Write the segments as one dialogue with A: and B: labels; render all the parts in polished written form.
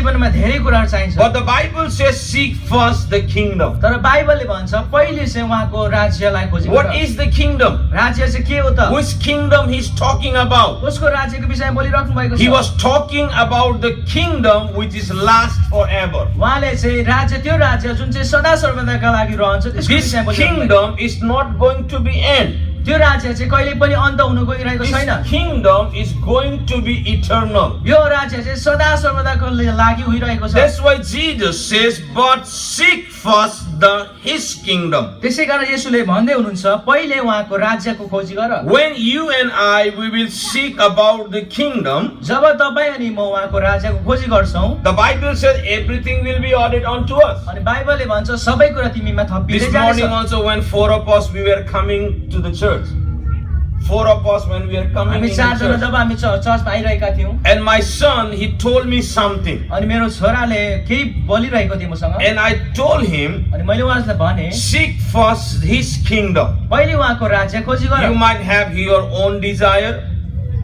A: जीवनमा धेरै कुराहरू चाहिन्छ
B: But the Bible says seek first the kingdom.
A: तर बाइबलले भन्छ पहिले चाहिँ उहाँको राज्यलाई खोजी
B: What
A: गर
B: is the kingdom?
A: राज्य चाहिँ के हो त
B: Which kingdom he's talking about?
A: उसको राज्यको विषयमा बोलिराख्नु भएको
B: He
A: छ
B: was talking about the kingdom which is last forever.
A: उहाँले चाहिँ राज्य त्यो राज्य जुन चाहिँ सदा सर्वदाका लागि रहन्छ त्यसको
B: This
A: विषयमा बोलिराख्नु भएको
B: kingdम is not going to be end.
A: छ। त्यो राज्य चाहिँ कहिले पनि अन्त हुन गइरहेको छैन
B: This kingdom is going to be eternal.
A: यो राज्य चाहिँ सदा सर्वदाको लागि होइरहेको छ
B: That's why Jesus says, but seek first his kingdom.
A: त्यसै कारण येशूले भन्दै हुनुहुन्छ पहिले उहाँको राज्यको खोजी गर
B: When you and I, we will seek about the kingdom,
A: जब तपाईँ अनि म उहाँको राज्यको खोजी गर्छौँ
B: the Bible says everything will be added unto us.
A: अनि बाइबलले भन्छ सबै कुरा तिमीमा थपिँदै
B: This morning
A: जानेछ
B: also when four of us, we were coming to the church. Four of us when we were coming
A: हामी
B: in
A: चारजना
B: the church.
A: जब हामी चर्चमा आइरहेका थियौँ
B: And my son, he told me something.
A: अनि मेरो छोराले केही बोलिरहेको थियो मसँग
B: And I told him,
A: अनि मैले उहाँलाई भने
B: seek first his kingdom.
A: पहिले उहाँको राज्य खोजी गर
B: You might have your own desire,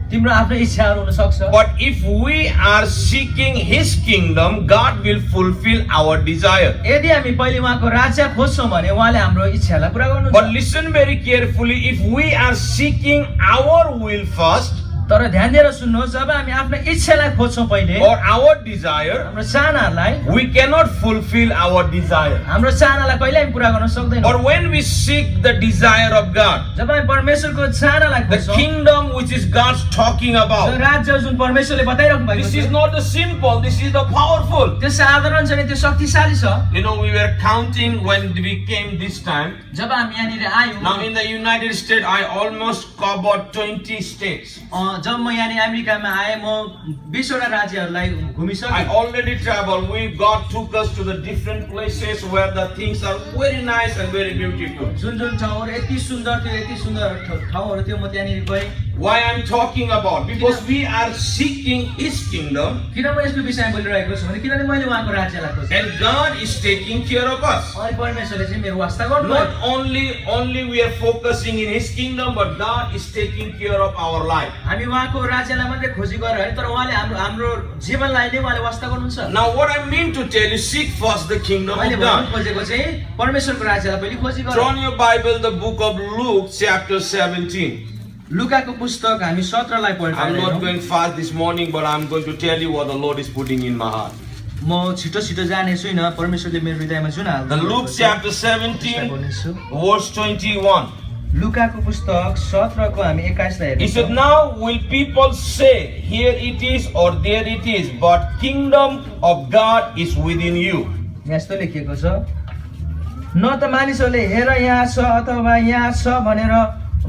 A: तिम्रो आफ्नो इच्छाहरू हुन सक्छ
B: but if we are seeking his kingdom, God will fulfill our desire.
A: यदि हामी पहिले उहाँको राज्य खोज्छौँ भने उहाँले हाम्रो इच्छालाई पुरा गर्नुहुन्छ
B: But listen very carefully, if we are seeking our will first,
A: तर ध्यान दिएर सुन्नुहोस् जब हामी आफ्नो इच्छालाई खोज्छौँ पहिले
B: or our desire,
A: हाम्रो चाहनाहरूलाई
B: we cannot fulfill our desire.
A: हाम्रो चाहनालाई कहिले हामी पुरा गर्न सक्दैनौँ
B: Or when we seek the desire of God,
A: जब हामी परमेश्वरको चाहनालाई
B: the
A: खोज्छौँ
B: kingdom which is God's talking
A: त्यो
B: about,
A: राज्य जुन परमेश्वरले बताइराख्नु भएको
B: this
A: छ
B: is not the simple, this is the powerful.
A: त्यो साधारण छ नि त्यो शक्तिशाली छ
B: You know, we were counting when we came this time.
A: जब हामी यहाँनिर आयौँ
B: Now in the United States, I almost covered 20 states.
A: जब म यहाँनिर अमेरिकामा आएँ म 20 वटा राज्यहरूलाई
B: I
A: घुमिसकेँ
B: already traveled. God took us to the different places where the things are very nice and very beautiful.
A: जुन जुन ठाउँहरू यति सुन्दर थियो यति सुन्दर ठाउँहरू थियो म त्यहाँनिर गएँ
B: Why I'm talking about? Because we are seeking His kingdom,
A: किन म यसको विषयमा बोलिरहेको छु भने किनभने मैले उहाँको राज्यलाई खोजेँ
B: and God is taking care of us.
A: अनि परमेश्वरले चाहिँ मेरो वास्ता गर्नुभयो
B: Not only we are focusing in His kingdom, but God is taking care of our life.
A: हामी उहाँको राज्यलाई मात्रै खोजी गरेर है तर उहाँले हाम्रो जीवनलाई नै उहाँले वास्ता गर्नुहुन्छ
B: Now what I mean to tell you, seek first the kingdom
A: मैले
B: of
A: भन्नु
B: God.
A: खोजेको चाहिँ परमेश्वरको राज्यलाई पहिले खोजी गर
B: Turn your Bible, the book of Luke, chapter 17.
A: लुकाको पुस्तक हामी 17 लाई
B: I'm not
A: पढ्छौँ
B: going fast this morning, but I'm going to tell you what the Lord is putting in my heart.
A: म छिटो छिटो जाने छुइनँ परमेश्वरले मेरो हृदयमा जुन
B: The Luke chapter 17, verse 21.
A: लुकाको पुस्तक 17 को हामी 21 लाई
B: He said,
A: हेर्छौँ
B: now will people say, here it is or there it is, but kingdom of God is within you.
A: यहाँ यस्तो लेखिएको छ न त मानिसहरूले हेर यहाँ छ अथवा यहाँ छ भनेर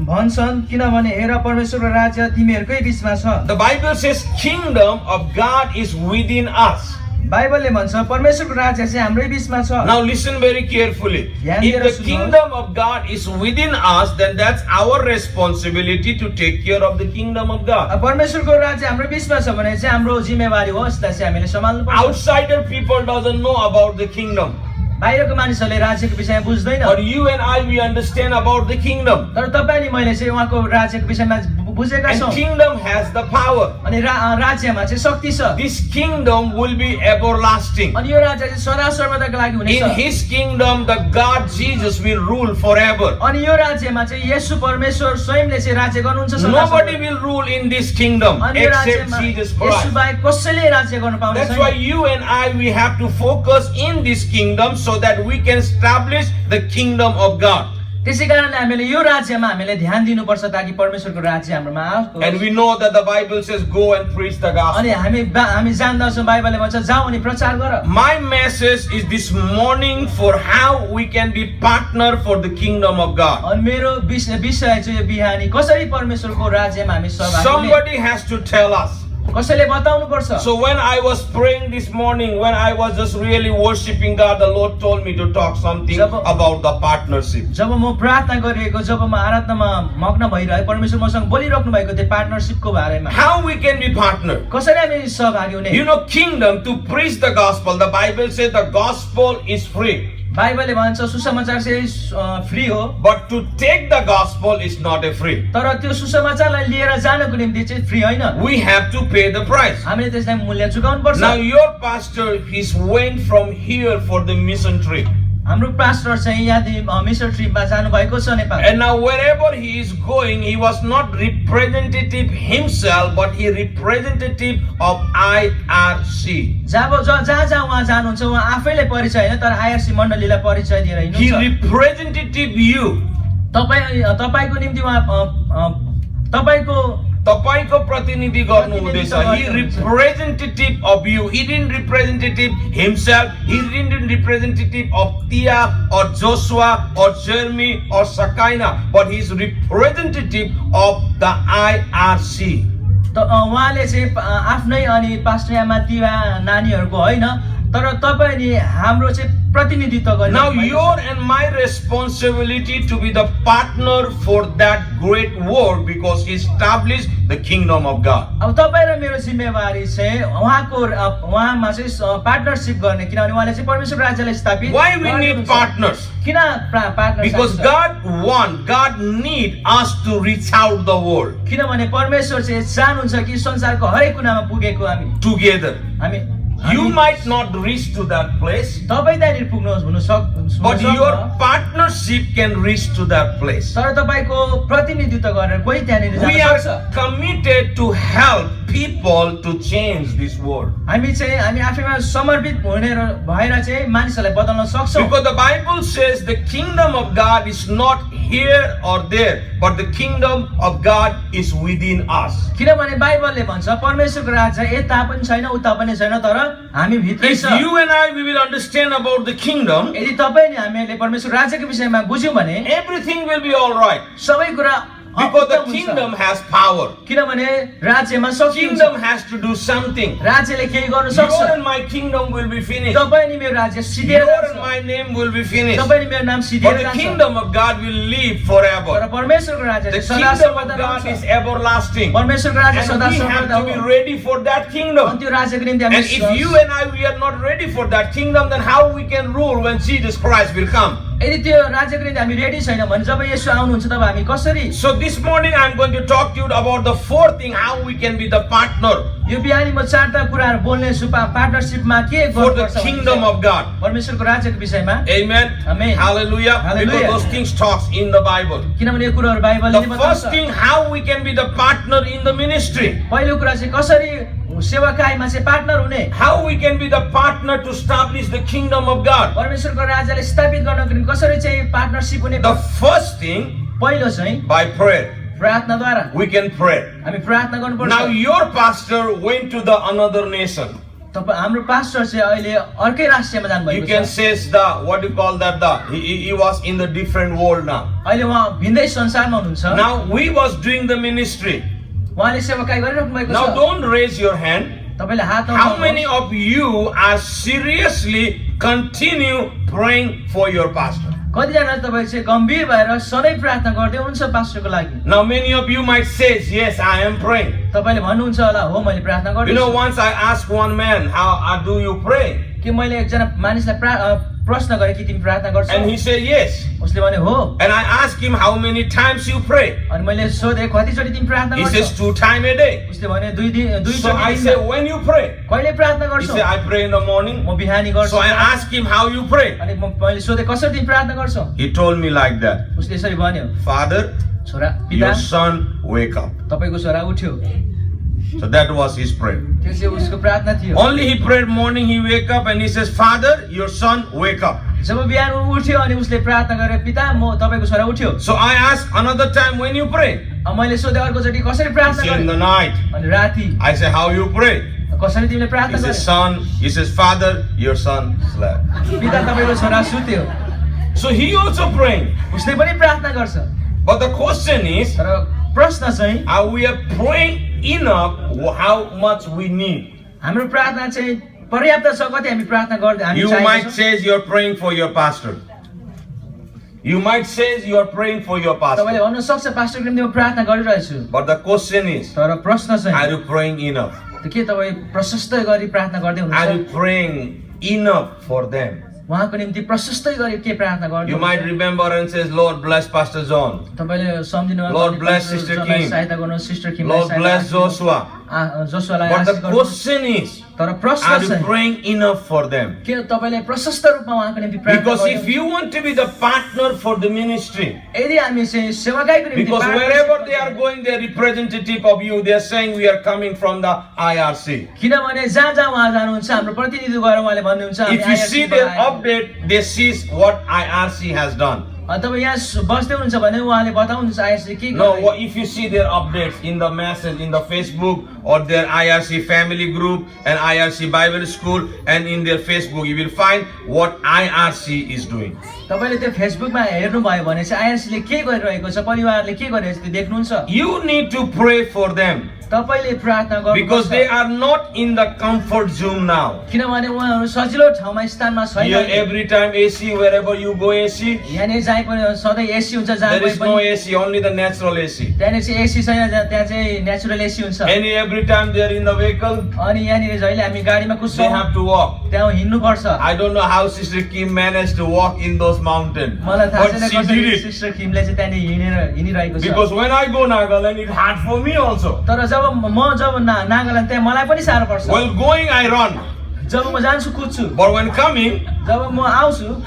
A: भन्छन् किनभने हेर परमेश्वरको राज्य तिमीहरूकै बीचमा छ
B: The Bible says kingdom of God is within us.
A: बाइबलले भन्छ परमेश्वरको राज्य चाहिँ हाम्रै बीचमा छ
B: Now listen very carefully. If the kingdom of God is within us, then that's our responsibility to take care of the kingdom of God.
A: परमेश्वरको राज्य हाम्रो बीचमा छ भने चाहिँ हाम्रो जिम्मेवारी हो यसलाई चाहिँ हामीले सम्हाल्नु पर्छ
B: Outsider people doesn't know about the kingdom.
A: बाहिरको मानिसहरूले राज्यको विषयमा बुझ्दैन
B: But you and I, we understand about the kingdom.
A: तर तपाईँ अनि मैले चाहिँ उहाँको राज्यको विषयमा बुझेका
B: And
A: छौँ
B: kingdom has the power.
A: अनि राज्यमा चाहिँ शक्ति छ
B: This kingdम will be everlasting.
A: अनि यो राज्य चाहिँ सदा सर्वदाको लागि
B: In
A: हुनेछ
B: His kingdom, the God Jesus will rule forever.
A: अनि यो राज्यमा चाहिँ येशू परमेश्वर स्वयंले चाहिँ राज्य गर्नुहुन्छ सदा
B: Nobody
A: सर्वदा।
B: will rule in this kingdom
A: अनि यो
B: except
A: राज्यमा
B: Jesus
A: येशू
B: Christ.
A: बाहेक कसैले राज्य गर्न पाउने
B: That's why
A: छैन
B: you and I, we have to focus in this kingdom so that we can establish the kingdom of God.
A: त्यसै कारणले हामीले यो राज्यमा हामीले ध्यान दिनुपर्छ ताकि परमेश्वरको राज्य हाम्रोमा आओस्
B: And we know that the Bible says, go and preach the gospel.
A: अनि हामी जान्दछौँ बाइबलले भन्छ जाऊ अनि प्रचार गर
B: My message is this morning for how we can be partner for the kingdom of God.
A: अनि मेरो विषय चाहिँ यो बिहानी कसरी परमेश्वरको राज्यमा हामी सहभागी हुने
B: Somebody has to tell us.
A: कसैले बताउनु पर्छ
B: So when I was praying this morning, when I was just really worshiping God, the Lord told me to talk something about the partnership.
A: जब म प्रार्थना गरिरहेको जब म आराधनामा मग्न भइरहेको परमेश्वर मसँग बोलिराख्नु भएको त्यो पार्टनरशिपको बारेमा
B: How we can be partner?
A: कसरी हामी सहभागी हुने
B: You know, kingdom, to preach the gospel, the Bible says the gospel is free.
A: बाइबलले भन्छ सुसमाचार चाहिँ फ्री हो,
B: But to take the gospel is not a free.
A: तर त्यो सुसमाचारलाई लिएर जानको निम्ति चाहिँ फ्री होइन,
B: We have to pay the price.
A: हामीले त्यसलाई मूल्य चुकाउनु पर्छ।
B: Now your pastor, he's went from here for the mission trip.
A: हाम्रो पास्टर चाहिँ यहाँ मिसन ट्रिपमा जानुभएको छ Nepal.
B: And now wherever he is going, he was not representative himself, but he representative of IRC.
A: जहाँ जहाँ उहाँ जानुहुन्छ उहाँ आफैले परिचय होइन तर आइआरसी मण्डलीलाई परिचय दिएर
B: He
A: हिँड्नुहुन्छ।
B: representative you.
A: तपाईको निम्ति उहाँ तपाईको
B: तपाईको प्रतिनिधि गर्नु हुँदैछ. He representative of you. He didn't representative himself. He didn't representative of Tia or Joshua or Jeremy or Sakina, but he is representative of the IRC.
A: उहाँले चाहिँ आफ्नै अनि पास्टर आमा तिवा नानीहरूको होइन तर तपाईँ अनि हाम्रो चाहिँ प्रतिनिधित्व गर्ने।
B: Now your and my responsibility to be the partner for that great work because he established the kingdom of God.
A: अब तपाईँ र मेरो जिम्मेवारी चाहिँ उहाँमा चाहिँ पार्टनरशिप गर्ने, किनभने उहाँले चाहिँ परमेश्वर राज्यलाई स्थापित।
B: Why we need partners?
A: किन partner?
B: Because God need us to reach out the world
A: किनभने परमेश्वर चाहिँ चाहनुहुन्छ कि संसारको हरेक कुनामा पुगेको
B: together.
A: हामी
B: You might not reach to that place,
A: तपाईँ त्यहाँनिर पुग्नु हुन
B: but
A: सक्दैन,
B: your partnership can reach to that place.
A: तर तपाईको प्रतिनिधित्व गरेर कोही त्यहाँनिर
B: We
A: जान
B: are
A: सक्छ।
B: committed to help people to change this world.
A: हामी आफैमा समर्पित भएर चाहिँ मानिसहरूलाई बदल्न सक्छौँ।
B: Because the Bible says the kingdom of God is not here or there, but the kingdom of God is within us.
A: किनभने बाइबलले भन्छ परमेश्वरको राज्य यता पनि छैन उता पनि छैन तर हामी भित्रै
B: If
A: छ।
B: you and I we will understand about the kingdom,
A: यदि तपाईँ नि हामीले परमेश्वर राज्यको विषयमा बुझ्यौँ भने
B: everything will be all right.
A: सबै कुरा
B: Because the
A: उत्तम हुन्छ।
B: kingdom has power.
A: किनभने राज्यमा शक्ति
B: Kingdom
A: हुन्छ,
B: has to do something.
A: राज्यले केही गर्न
B: Your
A: सक्छ।
B: and my kingdom will be finished.
A: तपाईँ नि मेरो राज्य सिद्धिएर
B: Your and
A: जान्छ,
B: my name will be finished.
A: तपाईँ नि मेरो नाम
B: But
A: सिद्धिएर
B: the
A: जान्छ,
B: kingdom of God will live
A: तर
B: forever.
A: परमेश्वरको राज्य
B: The
A: चाहिँ सदा
B: kingdom of
A: सर्वदा
B: God is
A: रहन्छ।
B: everlasting.
A: परमेश्वरको राज्य
B: And
A: सदा
B: we have
A: सर्वदा
B: to be
A: हो।
B: ready for that
A: अनि
B: kingdom.
A: त्यो राज्यको निम्ति
B: And
A: हामी
B: if you and I we are not ready for that kingdom, then how we can rule when Jesus Christ will come?
A: यदि त्यो राज्यको निम्ति हामी रेडी छैन भने जब यसो आउनुहुन्छ तब हामी कसरी?
B: So this morning I'm going to talk to you about the fourth thing, how we can be the partner
A: यो बिहानी म चारवटा कुराहरू बोल्ने छु पार्टनरशिपमा के
B: for the
A: गर्नुपर्छ
B: kingdom of God.
A: परमेश्वरको राज्यको विषयमा।
B: Amen.
A: Amen.
B: Hallelujah.
A: Hallelujah.
B: Because those things talks in the Bible.
A: किनभने यो कुराहरू बाइबलले
B: The
A: नै
B: first
A: बताउँछ।
B: thing, how we can be the partner in the ministry.
A: पहिलो कुरा चाहिँ कसरी सेवाकाईमा चाहिँ पार्टनर हुने,
B: How we can be the partner to establish the kingdom of God.
A: परमेश्वरको राज्यलाई स्थापित गर्नको निम्ति कसरी चाहिँ पार्टनरशिप हुने।
B: The first thing,
A: पहिलो चाहिँ
B: by prayer.
A: प्रार्थनाद्वारा
B: We can pray.
A: हामी प्रार्थना गर्नुपर्छ।
B: Now your pastor went to the another nation.
A: तपाईँ हाम्रो पास्टर चाहिँ अहिले अर्कै राष्ट्रमा
B: You
A: जानुभएको
B: can
A: छ।
B: say the what do you call that? He was in the different world now.
A: अहिले उहाँ भिन्दै संसारमा हुनुहुन्छ।
B: Now we was doing the ministry.
A: उहाँले सेवाकाई गरिराख्नु भएको
B: Now
A: छ।
B: don't raise your hand.
A: तपाईँले हात
B: How
A: उठाउनुहोस्।
B: many of you are seriously continue praying for your pastor?
A: कतिजना तपाईँ चाहिँ गम्भीर भएर सधैँ प्रार्थना गर्दै हुनुहुन्छ पास्टरको लागि।
B: Now many of you might say, yes, I am praying.
A: तपाईँले भन्नुहुन्छ होला हो मैले प्रार्थना
B: You know,
A: गर्छु।
B: once I asked one man, how do you pray?
A: कि मैले एकजना मानिसलाई प्रश्न गरेँ कि तिमी प्रार्थना गर्छौ?
B: And he said, yes.
A: उसले भने हो।
B: And I asked him, how many times you pray?
A: अनि मैले सोधेँ कतिचोटि तिमी प्रार्थना
B: He
A: गर्छौ?
B: says, 2 times a day.
A: उसले भने दुई
B: So I
A: चोटि
B: said, when you pray?
A: कहिले प्रार्थना
B: He
A: गर्छौ?
B: said, I pray in the morning.
A: म बिहानी गर्छु।
B: So I asked him, how you pray?
A: अनि मैले सोधेँ कसरी तिमी प्रार्थना गर्छौ?
B: He told me like that.
A: उसले यसरी भन्यो,
B: Father,
A: छोरा पिता
B: your son wake up.
A: तपाईको छोरा उठ्यो।
B: So that was his prayer.
A: त्यो चाहिँ उसको प्रार्थना थियो।
B: Only he prayed morning, he wake up and he says, Father, your son wake up.
A: जब बिहान उठ्यो अनि उसले प्रार्थना गरे, पिता म तपाईको छोरा उठ्यो।
B: So I asked another time, when you pray?
A: अब मैले सोधेँ अर्कोचोटि कसरी
B: He
A: प्रार्थना
B: said, in the
A: गरे?
B: night.
A: अनि राति
B: I said, how you pray?
A: कसरी तिमीले
B: He
A: प्रार्थना गरे?
B: says, son, he says, Father, your son slept.
A: पिता तपाईको छोरा सुत्यो।
B: So he also praying.
A: उसले पनि प्रार्थना गर्छ।
B: But the question is,
A: तर प्रश्न चाहिँ
B: are we praying enough how much we need?
A: हाम्रो प्रार्थना चाहिँ पर्याप्त छ कति हामी प्रार्थना गर्दै हामी
B: You
A: चाहेको
B: might
A: छौँ?
B: say you're praying for your pastor. You might say you're praying for your
A: तपाईँले
B: pastor.
A: भन्न सक्छ पास्टरको निम्ति म प्रार्थना गरिरहेछु।
B: But the question is,
A: तर प्रश्न चाहिँ
B: are you praying enough?
A: त्यो के तपाईँ प्रशस्त गरी प्रार्थना गर्दै
B: Are
A: हुनुहुन्छ?
B: you praying enough for them?
A: उहाँको निम्ति प्रशस्तै गरी के प्रार्थना गर्नु
B: You might remember and says, Lord, bless Pastor John.
A: तपाईले सम्झिनु
B: Lord, bless Sister Kim.
A: सहायता गर्नु सिस्टर किमलाई
B: Lord, bless Joshua.
A: जोसुवालाई
B: But the
A: आशीष गर्नु
B: question is,
A: तर प्रश्न
B: are you
A: चाहिँ
B: praying enough for them?
A: के तपाईले प्रशस्त रूपमा उहाँको निम्ति प्रार्थना
B: Because if
A: गर्नु
B: you want to be the partner for the ministry,
A: यदि हामी चाहिँ सेवाकाईको निम्ति
B: because wherever they are going, they are representative of you. They are saying we are coming from the IRC.
A: किनभने जहाँ जहाँ उहाँ जानुहुन्छ हाम्रो प्रतिनिधि गएर उहाँले भन्नुहुन्छ हामी
B: If you
A: IRC
B: see
A: बाट
B: their
A: आएका।
B: update, they see what IRC has done.
A: तपाईँ यहाँ बस्दै हुनुहुन्छ भने उहाँले बताउनुहुन्छ आइआरसी के
B: No,
A: गर्दै।
B: if you see their updates in the message, in the Facebook or their IRC family group and IRC Bible school and in their Facebook, you will find what IRC is doing.
A: तपाईले त्यो फेसबुकमा हेर्नुभयो भने चाहिँ आइआरसीले के गरिरहेको छ परिवारले के गरिरहेको छ त्यो देख्नुहुन्छ।
B: You need to pray for them
A: तपाईले प्रार्थना
B: because they
A: गर्नुपर्छ
B: are not in the comfort zone now.
A: किनभने उहाँहरू सजिलो ठाउँमा स्थानमा
B: Here
A: छैन।
B: every time AC, wherever you go AC,
A: यहाँनिर जहीँ पनि सधैँ एसी हुन्छ जहाँ
B: there
A: गए
B: is no
A: पनि
B: AC, only the natural AC.
A: त्यहाँनिर चाहिँ एसी छैन त्यहाँ चाहिँ नेचुरल एसी हुन्छ।
B: And every time they are in the vehicle,
A: अनि यहाँनिर जहिले हामी गाडीमा
B: they
A: कुद्छौँ
B: have to walk.
A: त्यहाँ हिँड्नुपर्छ।
B: I don't know how Sister Kim managed to walk in those mountains,
A: मलाई थाहा
B: but
A: छैन
B: she
A: कसरी
B: did it.
A: सिस्टर किमले चाहिँ त्यहाँनिर हिँडिरहेको छ।
B: Because when I go Nagaland, it's hard for me also.
A: तर जब नागाल्यान्ड त्यहाँ मलाई पनि साह्रो पर्छ।
B: While going, I run.
A: जब म जान्छु कुद्छु
B: But when coming,
A: जब म आउँछु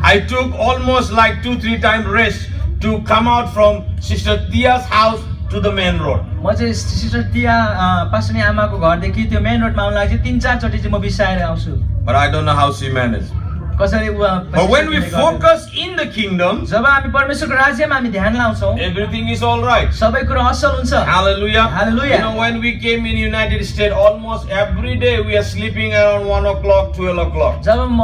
B: I took almost like 2-3 times rest to come out from Sister Tia's house to the main road.
A: म चाहिँ सिस्टर तिया पास्टरनी आमाको घरदेखि त्यो मेन रोडमा आउन लागि 3-4 चोटि चाहिँ म बिसाएर आउँछु।
B: But I don't know how she managed.
A: कसरी
B: But when we focus in the kingdom,
A: जब हामी परमेश्वरको राज्यमा हामी ध्यान लाउँछौँ
B: everything is all right.
A: सबै कुरा असल हुन्छ।
B: Hallelujah.
A: Hallelujah.
B: You know, when we came in United States, almost every day we are sleeping around 1 o'clock, 12 o'clock.
A: जब म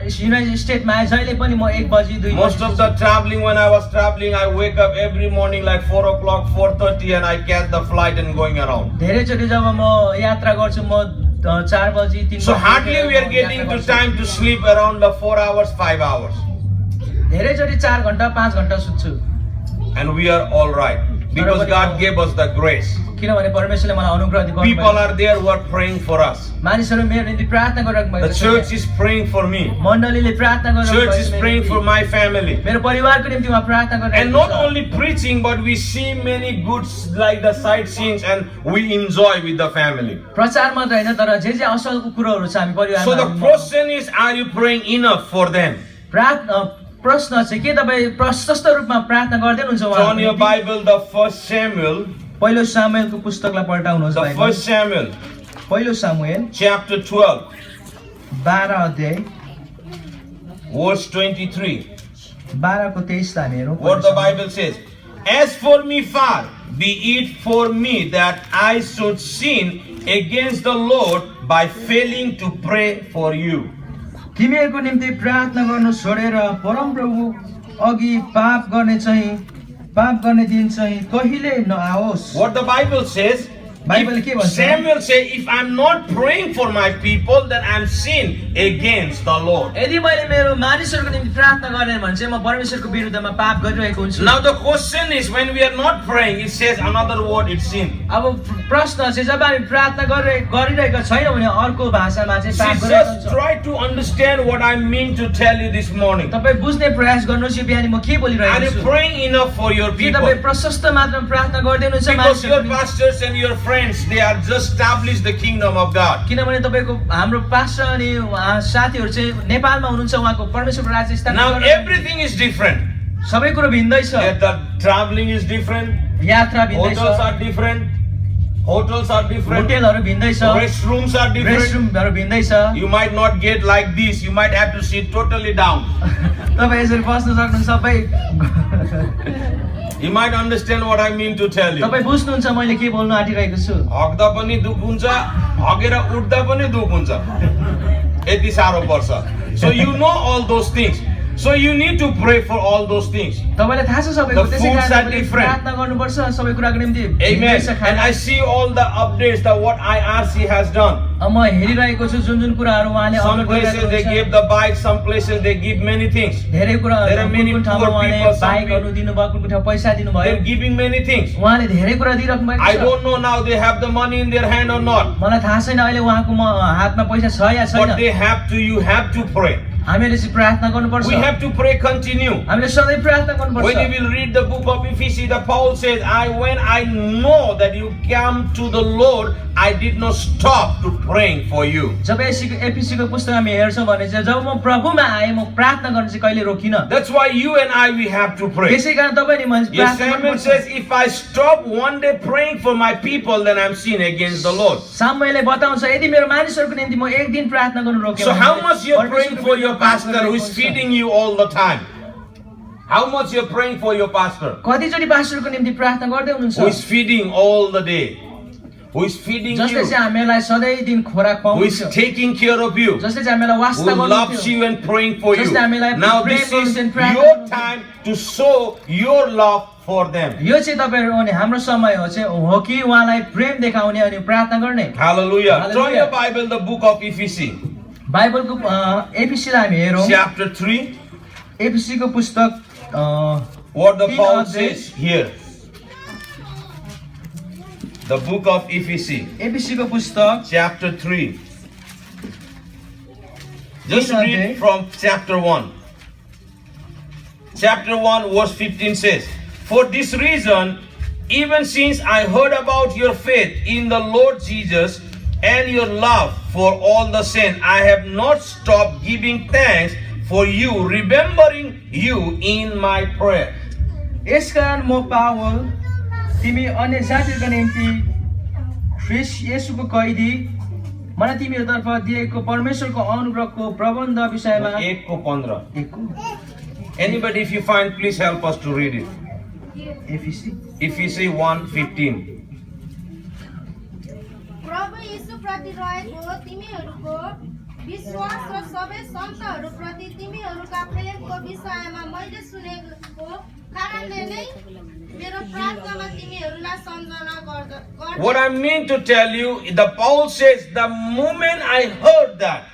A: युनाइटेड स्टेटमा आएँ जहिले पनि म 1 बजी 2
B: Most of the traveling, when I was traveling, I wake up every morning like 4 o'clock, 4:30 and I catch the flight and going around.
A: धेरैचोटि जब म यात्रा गर्छु म 4 बजी 3
B: So hardly we are getting to time to sleep around the 4 hours, 5 hours.
A: धेरैचोटि 4 घण्टा 5 घण्टा सुत्छु
B: And we are all right. Because God gave us the grace.
A: किनभने परमेश्वरले मलाई अनुग्रह दिएको
B: People are there who are praying for us.
A: मानिसहरू मेरो निम्ति प्रार्थना गरिरहेको भएको
B: The
A: छ।
B: church is praying for me.
A: मण्डलीले प्रार्थना गरिरहेको
B: Church is
A: छ मेरो
B: praying
A: निम्ति।
B: for my family.
A: मेरो परिवारको निम्ति उहाँ प्रार्थना
B: And
A: गरिरहेको
B: not
A: छ।
B: only preaching, but we see many good like the sightseeing and we enjoy with the family.
A: प्रचार मात्र हैन तर जे असलको कुराहरू छ हामी परिवारमा
B: So the question is, are you praying enough for them?
A: प्रश्न चाहिँ के तपाईँ प्रशस्त रूपमा प्रार्थना गर्दै हुनुहुन्छ
B: Turn your
A: उहाँको निम्ति?
B: Bible, the 1 Samuel,
A: पहिलो सामुएलको पुस्तकलाई पल्टाउनुहोस्
B: the
A: भाइ।
B: 1 Samuel,
A: पहिलो सामुएल
B: chapter 12,
A: 12 अध्याय
B: verse 23.
A: 12 को 23 लाई हामी हेरौँ।
B: What the Bible says, as for me far be it for me that I should sin against the Lord by failing to pray for you.
A: तिमीहरूको निम्ति प्रार्थना गर्नु छोडेर परमप्रभु अघि पाप गर्ने दिन चाहिँ कहिले नआओस्।
B: What the Bible says,
A: Bible के भन्छ?
B: Samuel said, if I'm not praying for my people, then I'm sin against the Lord.
A: यदि मैले मेरो मानिसहरूको निम्ति प्रार्थना गरेन भने चाहिँ म परमेश्वरको विरुद्धमा पाप गरिरहेको हुन्छु।
B: Now the question is, when we are not praying, it says another word, it's sin.
A: अब प्रश्न चाहिँ जब हामी प्रार्थना गरिरहेका छैनौँ भने अर्को भाषामा चाहिँ पाप
B: See,
A: गरिरहेको
B: just
A: हुन्छ।
B: try to understand what I mean to tell you this morning.
A: तपाईँ बुझ्ने प्रयास गर्नुहोस् यो बिहानी म के
B: Are
A: बोलिरहेको
B: you
A: छु।
B: praying enough for your
A: के
B: people?
A: तपाईँ प्रशस्त मात्रामा प्रार्थना गर्दै हुनुहुन्छ
B: Because your
A: मानिसहरूको निम्ति?
B: pastors and your friends, they are just established the kingdom of God.
A: किनभने तपाईको हाम्रो पास्टर अनि साथीहरू चाहिँ नेपालमा हुनुहुन्छ उहाँको परमेश्वरको राज्य स्थापना
B: Now
A: गर्न
B: everything is different.
A: सबै कुरो भिन्दै छ।
B: The traveling is different.
A: यात्रा भिन्दै छ,
B: Hotels are different. Hotels are different.
A: होटलहरू भिन्दै छ,
B: Restrooms are different.
A: रेस्टरुमहरू भिन्दै छ।
B: You might not get like this. You might have to sit totally down.
A: तपाईँ यसरी बस्न सक्नुहुन्छ सबै।
B: You might understand what I mean to tell you.
A: तपाईँ बुझ्नुहुन्छ मैले के बोल्न आँटिरहेको छु।
B: हग्दा पनि दुख हुन्छ, हगेर उठ्दा पनि दुख हुन्छ। यति साह्रो पर्छ. So you know all those things. So you need to pray for all those things.
A: तपाईलाई थाहा छ सबैको
B: The
A: त्यसै
B: foods
A: कारण
B: are
A: तपाईले
B: different.
A: प्रार्थना गर्नुपर्छ सबै कुराको निम्ति
B: Amen.
A: भिन्दै छ
B: And
A: खाना।
B: I see all the updates that what IRC has done.
A: म हेरिरहेको छु जुन जुन कुराहरू उहाँले
B: Some
A: अपलोड
B: places
A: गरिरहेको
B: they
A: हुन्छ।
B: give the bike, some places they give many things.
A: धेरै कुराहरू
B: There are many
A: कुन कुन ठाउँमा
B: poor
A: उहाँले
B: people, some
A: बाइकहरू दिनुभयो कुन कुन ठाउँ पैसा दिनुभयो
B: They're giving many things.
A: उहाँले धेरै कुरा दिइराख्नु भएको
B: I
A: छ
B: don't know now they have the money in their hand or not.
A: मलाई थाहा छैन अहिले उहाँको हातमा पैसा छ या
B: But
A: छैन
B: they have to, you have to pray.
A: हामीले चाहिँ प्रार्थना गर्नुपर्छ
B: We have to pray continue.
A: हामीले सधैँ प्रार्थना गर्नुपर्छ
B: When you will read the book of Ephesians, the Paul says, when I know that you come to the Lord, I did not stop to praying for you.
A: जब एपिसीको पुस्तक हामी हेर्छौँ भने चाहिँ जब म प्रभुमा आएँ म प्रार्थना गर्न चाहिँ कहिले रोकिनँ
B: That's why you and I, we have to pray.
A: त्यसै कारण तपाईँ नि मैले
B: Yes,
A: प्रार्थना
B: Samuel
A: गर्नुपर्छ
B: says, if I stop one day praying for my people, then I'm sin against the Lord.
A: सामुएलले बताउँछ यदि मेरो मानिसहरूको निम्ति म एक दिन प्रार्थना गर्नु रोक्यो
B: So
A: भने
B: how much you're
A: परमेश्वरको
B: praying for your
A: विरुद्धमा पाप
B: pastor who is
A: गरिरहेको हुन्छ।
B: feeding you all the time? How much you're praying for your pastor
A: कतिचोटि पास्टरको निम्ति प्रार्थना गर्दै हुनुहुन्छ
B: who is feeding all the day? Who is feeding
A: जसले
B: you?
A: चाहिँ हामीलाई सधैँ दिन खोराक
B: Who is
A: पाउँछ
B: taking care of you?
A: जसले चाहिँ हामीलाई वास्ता
B: Who loves
A: गर्नुहुन्छ
B: you and praying for you?
A: जसले हामीलाई
B: Now
A: प्रेम
B: this
A: गर्नुहुन्छ
B: is
A: अनि प्रार्थना
B: your
A: गर्नुहुन्छ।
B: time to show your love for them.
A: यो चाहिँ तपाईँहरू अनि हाम्रो समय हो कि उहाँलाई प्रेम देखाउने अनि प्रार्थना गर्ने
B: Hallelujah. Turn
A: Hallelujah.
B: your Bible, the book of Ephesians,
A: बाइबलको एपिसीलाई हामी हेरौँ
B: chapter 3.
A: एपिसीको पुस्तक
B: What the
A: King
B: Paul
A: of the-
B: says here. The book of Ephesians,
A: एपिसीको पुस्तक
B: chapter 3. Just
A: King of
B: read
A: the-
B: from chapter 1. Chapter 1 verse 15 says, For this reason, even since I heard about your faith in the Lord Jesus and your love for all the saints, I have not stopped giving thanks for you, remembering you in my prayer.
A: यसकारण म Paul तिमी अन्य जातिका निम्ति ख्रिस्ट येशूको कैदी मलाई तिमीहरूतर्फ दिएको परमेश्वरको अनुग्रहको प्रबन्ध विषयमा
B: 1:15. Anybody, if you find, please help us to read it.
A: एफिसी
B: Ephesians 1:15.
C: प्रभु यीशुप्रति रहेको तिमीहरूको विश्वास र सबै सन्तहरूप्रति तिमीहरूका प्रेमको विषयमा मैले सुनेको कारणले नै मेरो प्रार्थनामा तिमीहरूलाई सम्झना गर्छ।
B: What I mean to tell you, the Paul says, the moment I heard that,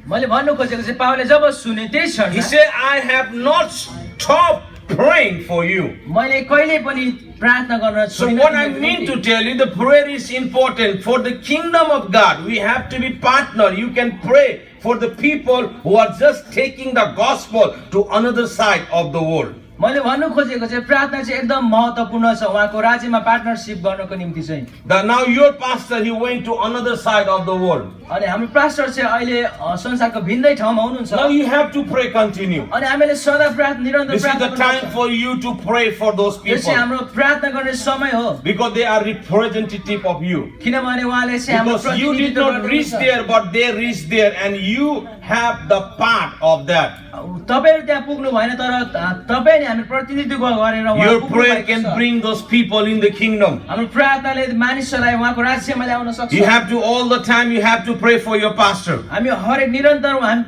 A: मैले भन्नु खोजेको चाहिँ पावलले जब सुने त्यही क्षण
B: he said, I have not stopped praying for you.
A: मैले कहिले पनि प्रार्थना गर्न
B: So
A: छोडिनँ
B: what I
A: तिमीहरूको
B: mean
A: निम्ति।
B: to tell you, the prayer is important for the kingdom of God. We have to be partner. You can pray for the people who are just taking the gospel to another side of the world.
A: मैले भन्नु खोजेको चाहिँ प्रार्थना चाहिँ एकदम महत्त्वपूर्ण छ उहाँको राज्यमा पार्टनरसिप गर्नको निम्ति चाहिँ
B: Now your pastor, he went to another side of the world.
A: अनि हाम्रो पास्टर चाहिँ अहिले संसारको भिन्दै ठाउँमा हुनुहुन्छ
B: Now you have to pray continue.
A: अनि हामीले सदा प्रार्थना निरन्तर
B: This is
A: प्रार्थना
B: the time
A: गर्नुपर्छ।
B: for you to pray for those
A: यो
B: people
A: चाहिँ हाम्रो प्रार्थना गर्ने समय हो
B: because they are representative of you.
A: किनभने उहाँले चाहिँ हाम्रो
B: Because you did
A: प्रतिनिधित्व
B: not reach
A: गर्नुहुन्छ।
B: there, but they reached there, and you have the part of that.
A: तपाईहरु त्यहाँ पुग्नु भएन तर तपाईले हामी प्रतिनिधित्व गरेर उहाँ
B: Your
A: पुग्नु
B: prayer
A: भएको
B: can
A: छ।
B: bring those people in the kingdom.
A: हाम्रो प्रार्थनाले मानिसहरूलाई उहाँको राज्यमा ल्याउन सक्छ
B: You have to all the time. You have to pray for your pastor
A: हामी हरेक निरन्तर हामी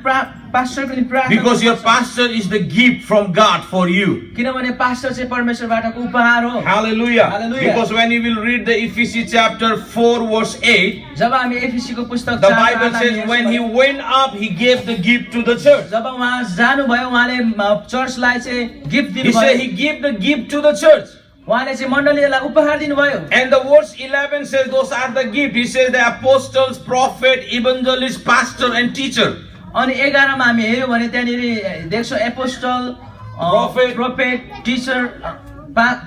A: पास्टरको निम्ति प्रार्थना
B: because your
A: गर्नुपर्छ।
B: pastor is the gift from God for you.
A: किनभने पास्टर चाहिँ परमेश्वरबाटको उपहार हो
B: Hallelujah.
A: Hallelujah.
B: Because when you will read the Ephesians chapter 4 verse 8,
A: जब हामी एफिसीको पुस्तक
B: the
A: 4
B: Bible says when he went up, he gave the gift to the church.
A: जब उहाँ जानुभयो उहाँले चर्चलाई चाहिँ गिफ्ट
B: He said he
A: दिनुभयो
B: gave the gift to the church.
A: उहाँले चाहिँ मण्डलीलाई उपहार दिनुभयो
B: And the verse 11 says those are the gift. He says the apostles, prophet, evangelist, pastor and teacher.
A: अनि 11 मा हामी हेर्यौँ भने त्यहाँनिर देख्छौँ apostle
B: Prophet,
A: prophet teacher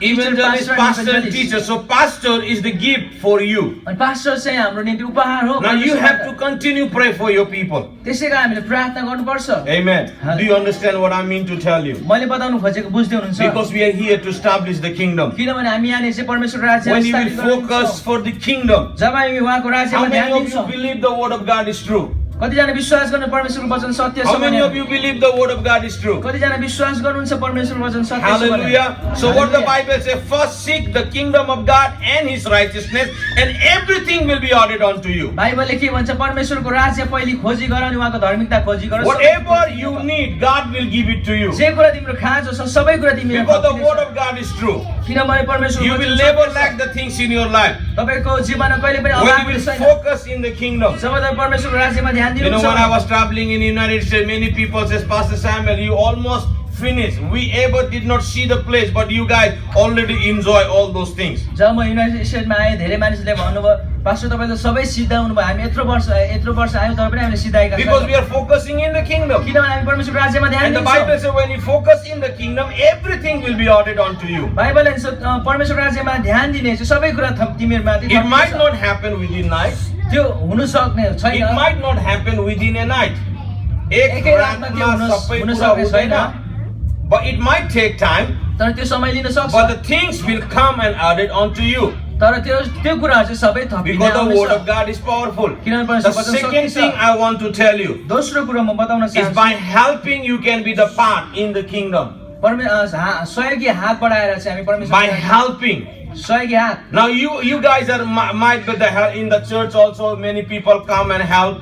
B: Evangelist, pastor and teacher. So pastor is the gift for you.
A: अनि pastor चाहिँ हाम्रो निम्ति उपहार हो
B: Now you have to continue pray for your people.
A: त्यसैले हामीले प्रार्थना गर्नुपर्छ
B: Amen. Do you understand what I mean to tell you?
A: मैले बताउनु खोजेको बुझ्दै हुनुहुन्छ
B: Because we are here to establish the kingdom.
A: किनभने हामी यहाँनिर चाहिँ परमेश्वर राज्य
B: When you will
A: स्थापित गर्न
B: focus
A: सक्छौँ।
B: for the kingdom,
A: जब हामी उहाँको
B: how
A: राज्यमा
B: many
A: ध्यान
B: of you
A: दिन्छौँ
B: believe the word of God is true?
A: कतिजना विश्वास गर्ने परमेश्वरको वचन सत्य छ
B: How many
A: भनेर?
B: of you believe the word of God is true?
A: कतिजना विश्वास गर्नुहुन्छ परमेश्वरको वचन सत्य छ भनेर?
B: Hallelujah. So what the
A: Hallelujah.
B: Bible says, first seek the kingdom of God and his righteousness and everything will be added unto you.
A: बाइबलले के भन्छ परमेश्वरको राज्य पहिले खोजी गर अनि उहाँको धार्मिकता खोजी गर
B: Whatever you need, God will give it to you.
A: जे कुरा तिम्रो खाँचो छ सबै कुरा तिमीले
B: Because the word of God is true.
A: किनभने परमेश्वरको
B: You
A: वचन
B: will
A: सत्य
B: never
A: छ।
B: lack the things in your life.
A: तपाईको जीवनमा कहिले पनि
B: When
A: अभाव
B: you will
A: छैन
B: focus in the kingdom.
A: जब तपाईँ परमेश्वरको राज्यमा ध्यान
B: You know,
A: दिनुहुन्छ
B: when I was traveling in the United States, many people says, Pastor Samuel, you almost finished. We ever did not see the place, but you guys already enjoy all those things.
A: जब म United स्टेटमा आएँ धेरै मानिसले भन्नुभयो pastor तपाईँ त सबै सिद्धाउनु भयो हामी यत्रो वर्ष आयौँ तर पनि हामीले सिद्धाएका
B: Because we
A: छैनौँ
B: are focusing in the kingdom.
A: किनभने हामी परमेश्वरको राज्यमा ध्यान
B: And the Bible
A: दिन्छौँ
B: says when you focus in the kingdom, everything will be added unto you.
A: बाइबलले भन्छ परमेश्वरको राज्यमा ध्यान दिने चाहिँ सबै कुरा तिमीहरूमाथि
B: It might
A: थपिन्छ।
B: not happen within night.
A: त्यो हुन सक्ने
B: It
A: छैन
B: might not happen within a night.
A: एकै रातमा त्यो हुन सक्ने छैन
B: But it might take time.
A: तर त्यो समय लिन सक्छ
B: But the things will come and added unto you.
A: तर त्यो कुराहरू चाहिँ सबै थपिने
B: Because the word of
A: आउनेछ।
B: God is powerful.
A: किनभने
B: The
A: परमेश्वरको वचन
B: second
A: शक्ति
B: thing
A: छ।
B: I want to tell you
A: दोस्रो कुरो म बताउन
B: is
A: चाहन्छु
B: by helping you can be the part in the kingdom.
A: सहयोगी हात बढाएर चाहिँ हामी परमेश्वर
B: By helping.
A: सहयोगी हात
B: Now you guys are might be the help in the church also. Many people come and help.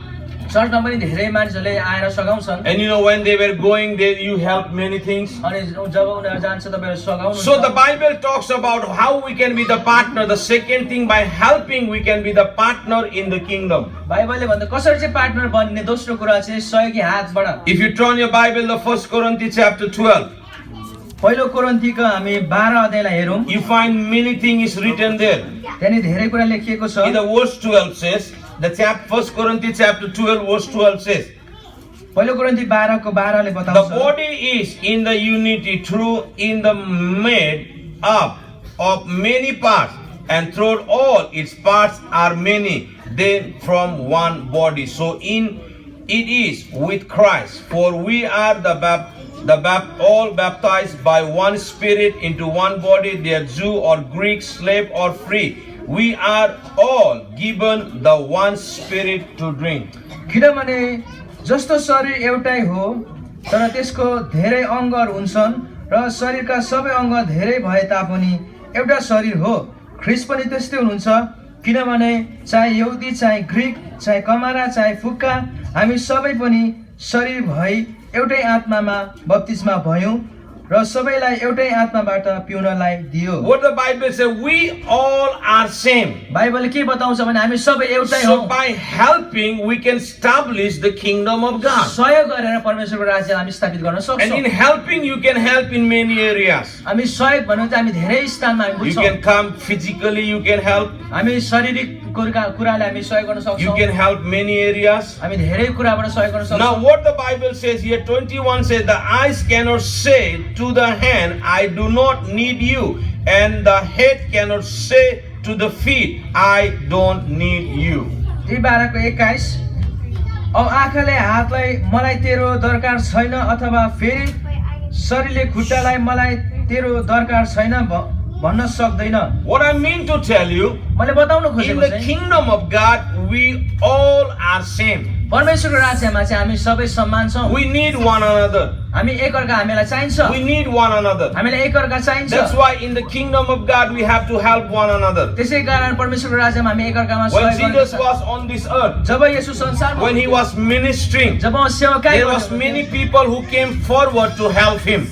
A: चर्चमा पनि धेरै मानिसहरूले आएर सघाउँछन्
B: And you know when they were going there, you helped many things.
A: अनि जब उनीहरू जान्छ तपाईँहरू सघाउनु
B: So the Bible talks about how we can be the partner. The second thing, by helping, we can be the partner in the kingdom.
A: बाइबलले भन्दा कसरी चाहिँ partner बन्ने दोस्रो कुरा चाहिँ सहयोगी हातबाट
B: If you turn your Bible, the 1 Corinthians chapter 12,
A: पहिलो कोरिन्थीको हामी 12 अध्यायलाई हेरौँ
B: you find many things written there.
A: त्यहाँनिर धेरै कुरा लेखिएको छ
B: In the verse 12 says, the 1 Corinthians chapter 12, verse 12 says,
A: पहिलो कोरिन्थी 12 को 12 ले
B: the
A: बताउँछ
B: body is in the unity through in the made up of many parts, and through all its parts are many, then from one body. So in it is with Christ, for we are all baptized by one Spirit into one body, there Jew or Greek, slave or free. We are all given the one Spirit to drink.
A: किनभने जस्तो शरीर एउटै हो तर त्यसको धेरै अङ्गहरू हुन्छन् र शरीरका सबै अङ्ग धेरै भए तापनि एउटा शरीर हो ख्रिस्ट पनि त्यस्तै हुनुहुन्छ किनभने चाहे यहुदी चाहे ग्रीक चाहे कमारा चाहे फुक्का हामी सबै पनि शरीर भई एउटै आत्मामा बप्तिस्मा भयौं र सबैलाई एउटै आत्माबाट पिउनलाई दियो
B: What the Bible says, we all are same.
A: बाइबलले के बताउँछ भने हामी सबै एउटै
B: So
A: हौं
B: by helping, we can establish the kingdom of God.
A: सहयोग गरेर परमेश्वरको राज्य हामी स्थापित गर्न
B: And in
A: सक्छौं
B: helping, you can help in many areas.
A: हामी सहयोग भन्नु चाहिँ हामी धेरै स्थानमा हामी
B: You
A: बुझ्छौं
B: can come physically, you can help.
A: हामी शारीरिक कुराले हामी सहयोग गर्न
B: You
A: सक्छौं
B: can help many areas.
A: हामी धेरै कुराबाट सहयोग गर्न
B: Now
A: सक्छौं
B: what the Bible says here, 21 says, the eyes cannot say to the hand, I do not need you. And the head cannot say to the feet, I don't need you.
A: 12 को 21 अब आँखाले हातलाई मलाई तेरो दरकार छैन अथवा फेरि शरीरले खुट्टालाई मलाई तेरो दरकार छैन भन्न सक्दैन
B: What I mean to tell you,
A: मैले बताउन
B: in
A: खोजेको
B: the
A: चाहिँ
B: kingdom of God, we all are same.
A: परमेश्वरको राज्यमा चाहिँ हामी सबै समान छौं
B: We need one another.
A: हामी एकअर्का हामीलाई चाहिन्छ
B: We need one another.
A: हामीलाई एकअर्का चाहिन्छ
B: That's why in the kingdom of God, we have to help one another.
A: त्यसै कारण परमेश्वरको राज्यमा हामी एकअर्कामा
B: When
A: सहयोग
B: Jesus
A: गर्नुपर्छ
B: was on this earth,
A: जब येशू संसारमा
B: when he was ministering,
A: जब उहाँ सेवकाई
B: there was
A: गर्नुहुन्थ्यो,
B: many people who came forward to help him.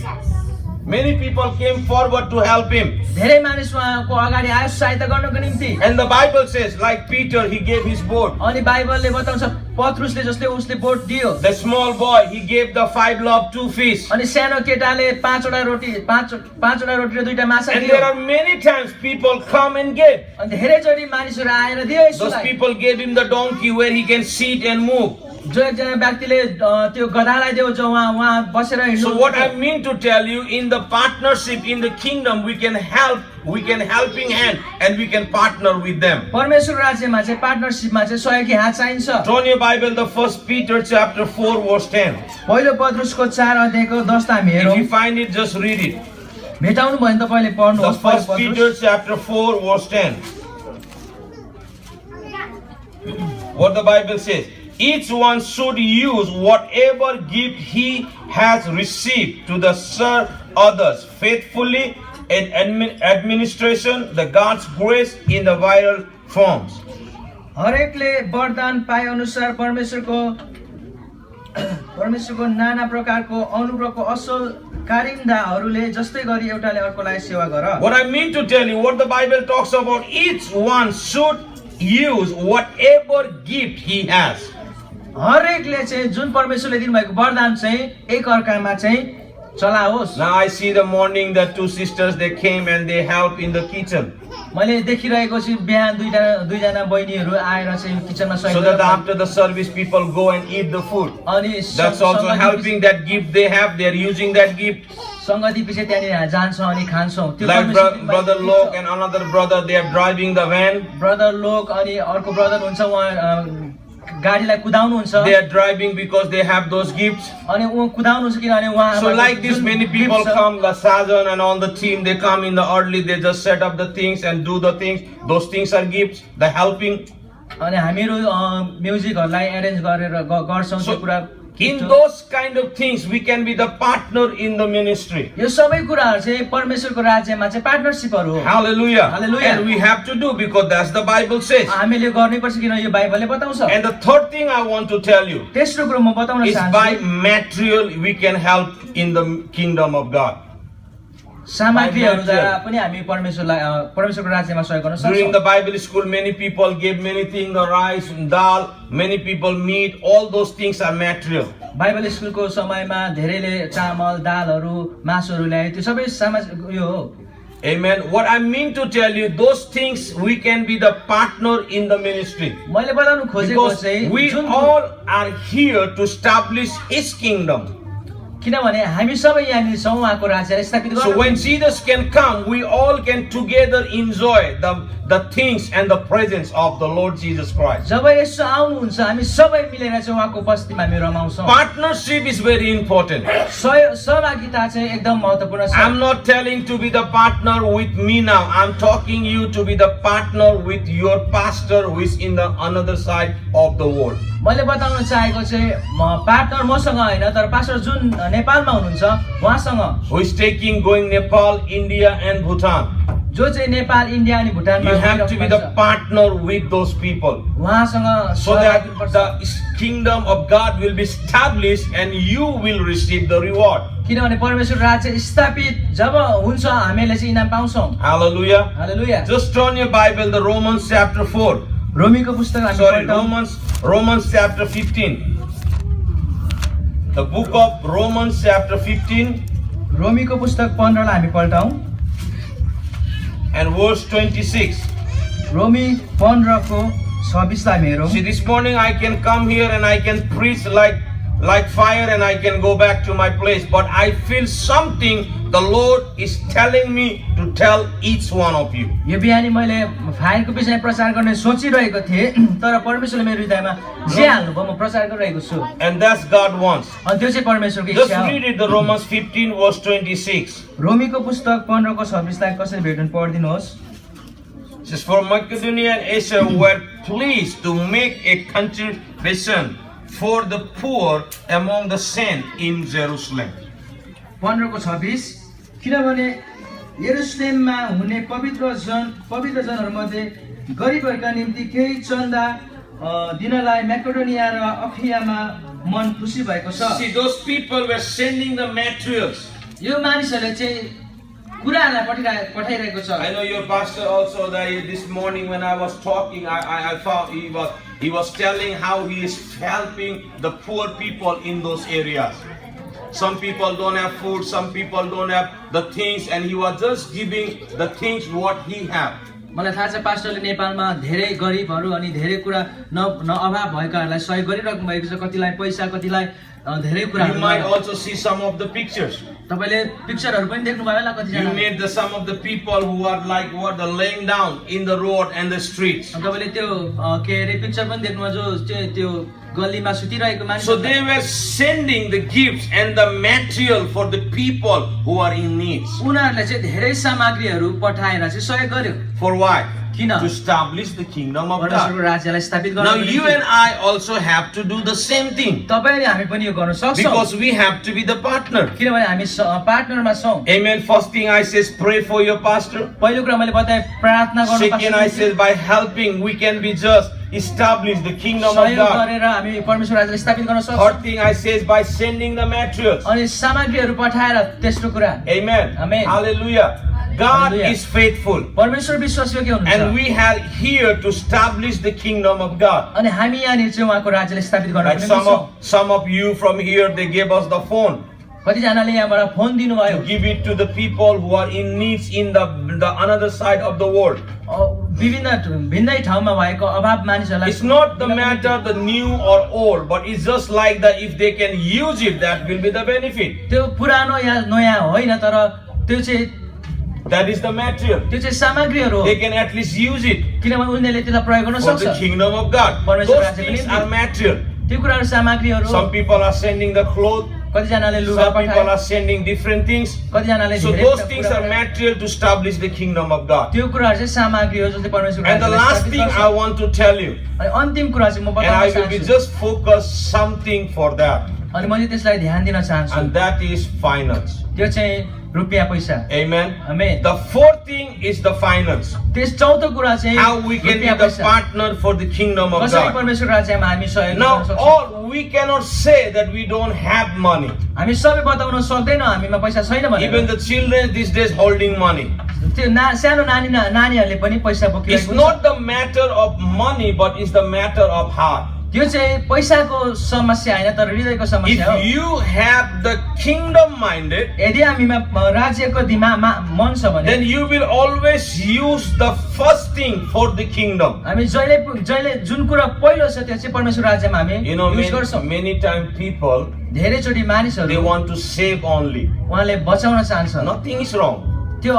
B: Many people came forward to help him.
A: धेरै मानिस उहाँको अगाडि आयो सहायता गर्नको निम्ति
B: And the Bible says, like Peter, he gave his boat.
A: अनि बाइबलले बताउँछ पत्रुसले जसले उसले बोट दियो
B: The small boy, he gave the 5 loaves, 2 fish.
A: अनि सानो केटाले पाँचवटा रोटी र दुईटा माछा
B: And
A: दियो
B: there are many times people come and give.
A: अनि धेरैचोटि मानिसहरू आएर दियो
B: Those
A: यसुलाई
B: people gave him the donkey where he can sit and move.
A: जो एकजना व्यक्तिले त्यो गधालाई दियो जो वहाँ बसेर हिँड्नु
B: So what I mean to tell you, in the partnership in the kingdom, we can helping hand and we can partner with them.
A: परमेश्वर राज्यमा चाहिँ पार्टनरशिपमा चाहिँ सहयोगी हात चाहिन्छ
B: Turn your Bible, the 1 Peter chapter 4 verse 10.
A: पहिलो पत्रुसको 4 अध्यायको 10 ता हामी हेरौँ
B: If you find it, just read it.
A: भेटाउनु भयो भने तपाईँले
B: The
A: पढ्नुहोस्
B: 1 Peter chapter 4 verse 10. What the Bible says. Each one should use whatever gift he has received to serve others faithfully in administration, the God's grace in the viral forms.
A: हरेकले वरदान पाए अनुसार परमेश्वरको नाना प्रकारको अनुग्रहको असल कारिन्दाहरूले जस्तै गरी एउटाले अर्कोलाई सेवा गर।
B: What I mean to tell you, what the Bible talks about, each one should use whatever gift he has.
A: हरेकले चाहिँ जुन परमेश्वरले दिनुभएको वरदान चाहिँ एक अर्कामा चाहिँ चलाओस्।
B: Now I see the morning that two sisters they came and they help in the kitchen.
A: मैले देखिरहेको छु बिहान दुईजना बहिनीहरू आएर चाहिँ किचनमा
B: So
A: सहयोग
B: that
A: गर्छन्।
B: after the service people go and eat the food.
A: अनि
B: That's also helping that gift they have. They are using that gift.
A: संगति पछि त्यहाँनिर जान्छौँ अनि खान्छौँ। त्यो
B: Like
A: परमेश्वरले
B: brother
A: दिनुभएको
B: Lok
A: छ।
B: and another brother, they are driving the van.
A: Brother लोक अनि अर्को ब्रदर हुन्छ उहाँ गाडीलाई कुदाउनुहुन्छ।
B: They are driving because they have those gifts.
A: अनि उहाँ कुदाउनुहुन्छ किनभने उहाँ
B: So like this, many people come, the Sajan and all the team, they come in the early, they just set up the things and do the things. Those things are gifts, the helping.
A: अनि हामीहरू म्युजिकहरूलाई arrange गरेर गर्छौँ। त्यो
B: So
A: कुरा
B: in those kind of things, we can be the partner in the ministry.
A: यो सबै कुराहरू चाहिँ परमेश्वरको राज्यमा चाहिँ पार्टनरशिपहरू हो।
B: Hallelujah.
A: Hallelujah.
B: And we have to do because that's the Bible says.
A: हामीले गर्नैपर्छ किन यो बाइबलले बताउँछ।
B: And the third thing I want to tell you
A: तेस्रो कुरो म बताउन
B: is by
A: चाहन्छु
B: material we can help in the kingdom of God.
A: सामग्रीहरूद्वारा पनि हामी परमेश्वरको राज्यमा सहयोग गर्न
B: During
A: सक्छौँ।
B: the Bible school, many people gave many things, the rice, dal, many people meat, all those things are material.
A: Bible स्कुलको समयमा धेरैले चामल दालहरू मासुहरू ल्याए त्यो सबै यो हो।
B: Amen. What I mean to tell you, those things we can be the partner in the ministry.
A: मैले बताउनु खोजेको
B: Because
A: चाहिँ
B: we
A: जुन
B: all are here to establish His kingdom.
A: किनभने हामी सबै यहाँनिर छौँ उहाँको राज्यलाई स्थापित
B: So
A: गर्न।
B: when Jesus can come, we all can together enjoy the things and the presence of the Lord Jesus Christ.
A: जब यसो आउनुहुन्छ हामी सबै मिलेर चाहिँ उहाँको उपस्थितिमा हामी रमाउँछौँ।
B: Partnership is very important.
A: सहभागिता चाहिँ एकदम महत्त्वपूर्ण छ।
B: I'm not telling to be the partner with me now. I'm talking you to be the partner with your pastor who is in the another side of the world.
A: मैले बताउन चाहेको चाहिँ partner मसँग होइन तर पास्टर जुन नेपालमा हुनुहुन्छ उहाँसँग
B: Who is going Nepal, India and Bhutan.
A: जो चाहिँ नेपाल इन्डिया अनि भुटानमा
B: You have to be the partner with those people.
A: उहाँसँग
B: So that the kingdom of God will be established and you will receive the reward.
A: किनभने परमेश्वर राज्य स्थापित जब हुन्छ हामीले चाहिँ इनाम पाउँछौँ।
B: Hallelujah.
A: Hallelujah.
B: Just turn your Bible, the Romans chapter 4.
A: रोमीको पुस्तक हामी
B: Sorry,
A: पढ्छौँ।
B: Romans chapter 15. The book of Romans chapter 15
A: रोमीको पुस्तक 15 लाई हामी पढ्छौँ
B: and verse 26.
A: रोमी 15 को 26 लाई हेरौँ।
B: See, this morning I can come here and I can preach like fire and I can go back to my place. But I feel something the Lord is telling me to tell each one of you.
A: यो बिहानी मैले फायरको विषयमा प्रचार गर्ने सोचिरहेको थिएँ तर परमेश्वरले मेरो हृदयमा जे हाल्नुभयो म प्रचार गरिरहेको छु।
B: And that's God wants.
A: अनि त्यो चाहिँ परमेश्वरको
B: Just
A: इच्छा हो।
B: read it, the Romans 15 verse 26.
A: रोमीको पुस्तक 15 को 26 लाई कसरी भेट्नु पढिदिनुहोस्।
B: It says, for Macedonia and Asia were pleased to make a contribution for the poor among the saints in Jerusalem.
A: 15 को 26 किनभने यरुशलेममा हुने पवित्र जनहरूमध्ये गरिबहरूका निम्ति केही चन्दा दिनलाई म्याकेडोनिया र अखियामा मन खुसी भएको छ।
B: See, those people were sending the materials.
A: यो मानिसहरूले चाहिँ कुराहरूलाई पठाइरहेको छ।
B: I know your pastor also that this morning when I was talking, I found he was telling how he is helping the poor people in those areas. Some people don't have food, some people don't have the things, and he was just giving the things what he have.
A: मलाई थाहा छ पास्टरले नेपालमा धेरै गरिबहरू अनि धेरै कुरा न अभाव भएकाहरूलाई सहयोग गरिराख्नु भएको छ। कतिलाई पैसा कतिलाई धेरै कुराहरू।
B: You might also see some of the pictures.
A: तपाईले पिक्चरहरू पनि देख्नु भयो होला कति
B: You
A: जना।
B: made some of the people who are like what the laying down in the road and the streets.
A: तपाईले त्यो के रे पिक्चर पनि देख्नु भयो जो त्यो गल्लीमा सुतिरहेको
B: So
A: मानिसहरूलाई
B: they were sending the gifts and the material for the people who are in need.
A: उनीहरूले चाहिँ धेरै सामग्रीहरू पठाएर चाहिँ सहयोग गर्यो
B: For why?
A: किन
B: To establish the kingdom of God.
A: परमेश्वरको राज्यलाई स्थापित
B: Now
A: गर्नको
B: you
A: निम्ति
B: and I also have to do the same thing.
A: तपाईँ अनि हामी पनि यो गर्न सक्छौँ
B: Because we have to be the partner.
A: किनभने हामी पार्टनरमा छौँ।
B: Amen. First thing I says, pray for your pastor.
A: पहिलो कुरा मैले बताएँ प्रार्थना
B: Second I
A: गर्नु
B: says, by helping we can be just establish the kingdom of
A: सहयोग
B: God.
A: गरेर हामी परमेश्वर राज्यलाई स्थापित गर्न सक्छौँ।
B: Third thing I says, by sending the materials.
A: अनि सामग्रीहरू पठाएर तेस्रो कुरा
B: Amen.
A: Amen.
B: Hallelujah. God
A: Hallelujah.
B: is faithful.
A: परमेश्वर विश्वासयोग्य
B: And
A: हुनुहुन्छ
B: we are here to establish the kingdom of God.
A: अनि हामी यहाँनिर चाहिँ उहाँको राज्यलाई स्थापित गर्न
B: Like
A: पनि छौँ।
B: some of you from here, they gave us the phone
A: कतिजनाले यहाँबाट फोन दिनुभयो
B: to give it to the people who are in needs in the another side of the world.
A: विभिन्न भिन्नै ठाउँमा भएको अभाव मानिसहरूलाई
B: It's not the matter the new or old, but it's just like that if they can use it, that will be the benefit.
A: त्यो पुरानो या नयाँ होइन तर त्यो चाहिँ
B: That is the material.
A: त्यो चाहिँ सामग्रीहरू हो
B: They can at least use it
A: किनभने उनीहरूले त्यसलाई प्रयोग गर्न
B: for the
A: सक्छ
B: kingdom of God. Those things are material.
A: त्यो कुराहरू सामग्रीहरू
B: Some people are sending the clothes.
A: कतिजनाले लुगा
B: Some people
A: पठाए
B: are sending different things.
A: कतिजनाले
B: So
A: धेरै
B: those
A: कुरा
B: things are
A: पठाए।
B: material to establish the kingdom of God.
A: त्यो कुराहरू चाहिँ सामग्री हो जसले परमेश्वरको
B: And the
A: राज्यलाई
B: last
A: स्थापित
B: thing
A: गर्छ।
B: I want to tell you,
A: अनि अन्तिम कुरा चाहिँ म
B: and I
A: बताउन
B: will be
A: चाहन्छु
B: just focus something for that,
A: अनि मैले त्यसलाई ध्यान दिन चाहन्छु
B: and that is finance.
A: त्यो चाहिँ रुपियाँ पैसा
B: Amen.
A: Amen.
B: The fourth thing is the finance.
A: त्यस चौथो कुरा चाहिँ
B: How we can be
A: रुपियाँ
B: the
A: पैसा
B: partner for the kingdom of
A: कसरी
B: God.
A: परमेश्वरको राज्यमा हामी सहयोग गर्न
B: Now,
A: सक्छौँ
B: all we cannot say that we don't have money.
A: हामी सबै बताउन सक्दैनौँ हामीमा पैसा छैन
B: Even
A: भनेर
B: the children these days holding money.
A: त्यो सानो नानीहरूले पनि पैसा
B: It's
A: बोकिरहेको हुन्छ
B: not the matter of money, but it's the matter of heart.
A: त्यो चाहिँ पैसाको समस्या होइन तर हृदयको समस्या हो
B: If you have the kingdom minded,
A: यदि हामीमा राज्यको दिमागमा मन छ भने
B: then you will always use the first thing for the kingdom.
A: हामी जहिले जहिले जुन कुरा पहिलो छ त्यो चाहिँ परमेश्वर राज्यमा हामी
B: You know,
A: युज गर्छौँ
B: many times people,
A: धेरैचोटि
B: they
A: मानिसहरू
B: want to save only.
A: उहाँले बचाउन चाहन्छ
B: Nothing is wrong.
A: त्यो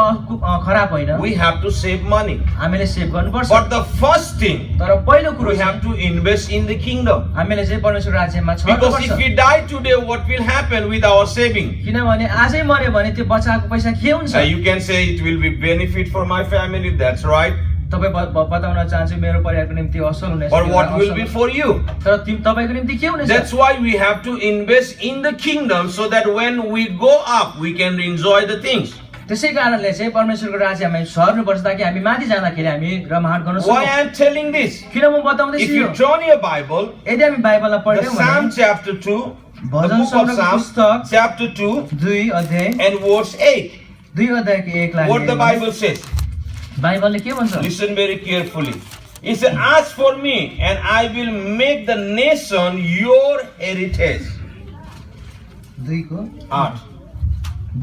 A: खराब होइन
B: We have to save money.
A: हामीले सेभ गर्नुपर्छ
B: But the first thing,
A: तर पहिलो कुरो
B: we have to invest in the kingdom.
A: हामीले चाहिँ परमेश्वर राज्यमा
B: Because if
A: छर्नुपर्छ
B: we die today, what will happen with our saving?
A: किनभने आजै मर्यो भने त्यो बचाएको पैसा के हुन्छ
B: You can say it will be benefit for my family. That's right.
A: तपाईँ बताउन चाहन्छु मेरो परिवारको निम्ति असल हुनेछ
B: Or
A: त्यो
B: what
A: कुरा
B: will
A: असल
B: be
A: हुन्छ।
B: for you?
A: तर तपाईँको निम्ति के हुनेछ
B: That's why we have to invest in the kingdom so that when we go up, we can enjoy the things.
A: त्यसै कारणले चाहिँ परमेश्वरको राज्यमा हामी सर्नुपर्छ ताकि हामी माथि जाँदाखेरि हामी रमाहाट गर्न
B: Why
A: सकौँ
B: I am telling this?
A: किन म बताउँदैछु
B: If
A: यो?
B: you turn your Bible,
A: यदि हामी बाइबललाई
B: the
A: पढ्यौँ
B: Psalm
A: भने
B: chapter 2, the
A: bhajan
B: book of
A: सङ्ग्रहको
B: Psalms,
A: पुस्तक
B: chapter 2
A: 2 अध्याय
B: and verse 8,
A: 2 अध्यायको 1 लाई
B: what the Bible says.
A: बाइबलले के भन्छ
B: Listen very carefully. It says, ask for me and I will make the nation your heritage.
A: 2 को
B: 8.